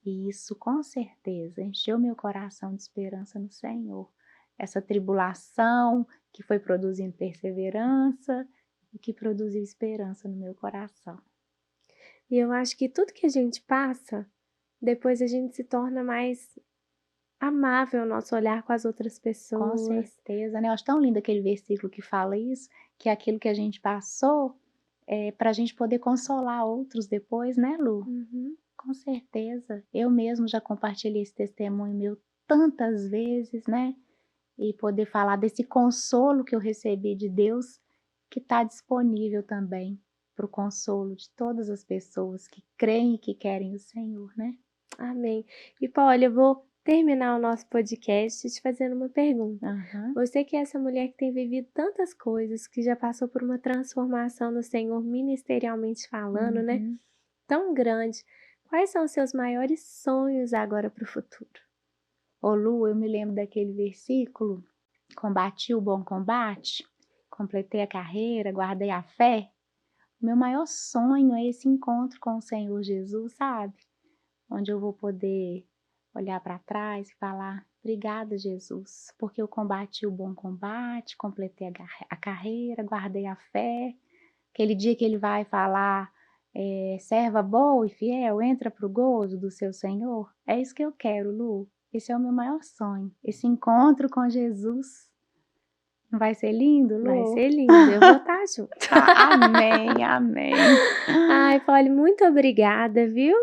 [SPEAKER 2] E isso com certeza encheu meu coração de esperança no Senhor. Essa tribulação que foi produzindo perseverança e que produziu esperança no meu coração.
[SPEAKER 1] E eu acho que tudo que a gente passa, depois a gente se torna mais amável o nosso olhar com as outras
[SPEAKER 2] Com
[SPEAKER 1] pessoas.
[SPEAKER 2] certeza, né? Eu acho tão lindo aquele versículo que fala isso, que é aquilo que a gente passou para a gente poder consolar outros depois, né, Lu?
[SPEAKER 1] Uhum.
[SPEAKER 2] Com certeza. Eu mesmo já compartilhei esse testemunho meu tantas vezes, né? E poder falar desse consolo que eu recebi de Deus, que está disponível também para o consolo de todas as pessoas que creem e que querem o Senhor, né?
[SPEAKER 1] Amém. E Paula, eu vou terminar o nosso podcast te fazendo uma pergunta.
[SPEAKER 2] Aham.
[SPEAKER 1] Você que é essa mulher que tem vivido tantas coisas, que já passou por uma transformação no Senhor ministerialmente falando, né?
[SPEAKER 2] Uhum.
[SPEAKER 1] Tão grande. Quais são os seus maiores sonhos agora para o futuro?
[SPEAKER 2] Ô Lu, eu me lembro daquele versículo, combati o bom combate, completei a carreira, guardei a fé. O meu maior sonho é esse encontro com o Senhor Jesus, sabe? Onde eu vou poder olhar para trás e falar, obrigada, Jesus, porque eu combati o bom combate, completei a carreira, guardei a fé. Aquele dia que ele vai falar, serva boa e fiel, entra para o gozo do seu Senhor. É isso que eu quero, Lu. Esse é o meu maior sonho. Esse encontro com Jesus. Não vai ser lindo, Lu?
[SPEAKER 1] Vai ser lindo, eu vou estar junto.
[SPEAKER 2] Amém, amém.
[SPEAKER 1] Ai, Polly, muito obrigada, viu?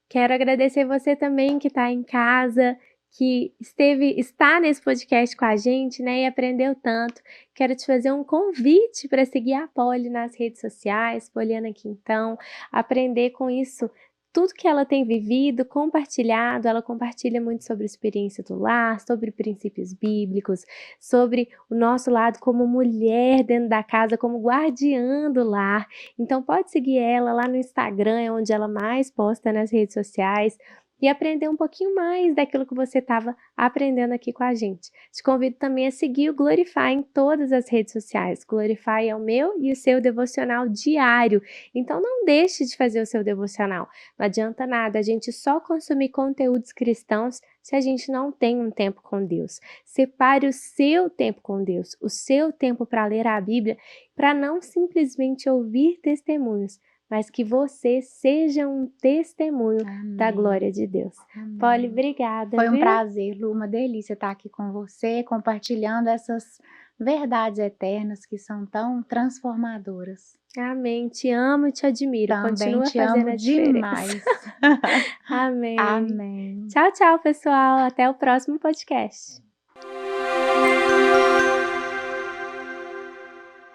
[SPEAKER 1] Quero agradecer você também que está em casa, que está nesse podcast com a gente, né, e aprendeu tanto. Quero te fazer um convite para seguir a Polly nas redes sociais, Poliana Quintão, aprender com isso, tudo que ela tem vivido, compartilhado. Ela compartilha muito sobre a experiência do lar, sobre princípios bíblicos, sobre o nosso lado como mulher dentro da casa, como guardiã do lar. Então pode seguir ela lá no Instagram, é onde ela mais posta nas redes sociais, e aprender um pouquinho mais daquilo que você estava aprendendo aqui com a gente. Te convido também a seguir o Glorify em todas as redes sociais. Glorify é o meu e o seu devocional diário. Então não deixe de fazer o seu devocional. Não adianta nada a gente só consumir conteúdos cristãos se a gente não tem um tempo com Deus. Separe o seu tempo com Deus, o seu tempo para ler a Bíblia, para não simplesmente ouvir testemunhos, mas que você seja um testemunho da glória de Deus.
[SPEAKER 2] Amém.
[SPEAKER 1] Polly, obrigada.
[SPEAKER 2] Foi um
[SPEAKER 1] viu?
[SPEAKER 2] prazer, Lu, uma delícia estar aqui com você, compartilhando essas verdades eternas que são tão transformadoras.
[SPEAKER 1] Amém. Te amo e te admiro.
[SPEAKER 2] Também
[SPEAKER 1] Continua
[SPEAKER 2] te
[SPEAKER 1] fazendo
[SPEAKER 2] amo
[SPEAKER 1] a diferença.
[SPEAKER 2] demais.
[SPEAKER 1] Amém.
[SPEAKER 2] Amém.
[SPEAKER 1] Tchau, tchau, pessoal. Até o próximo podcast.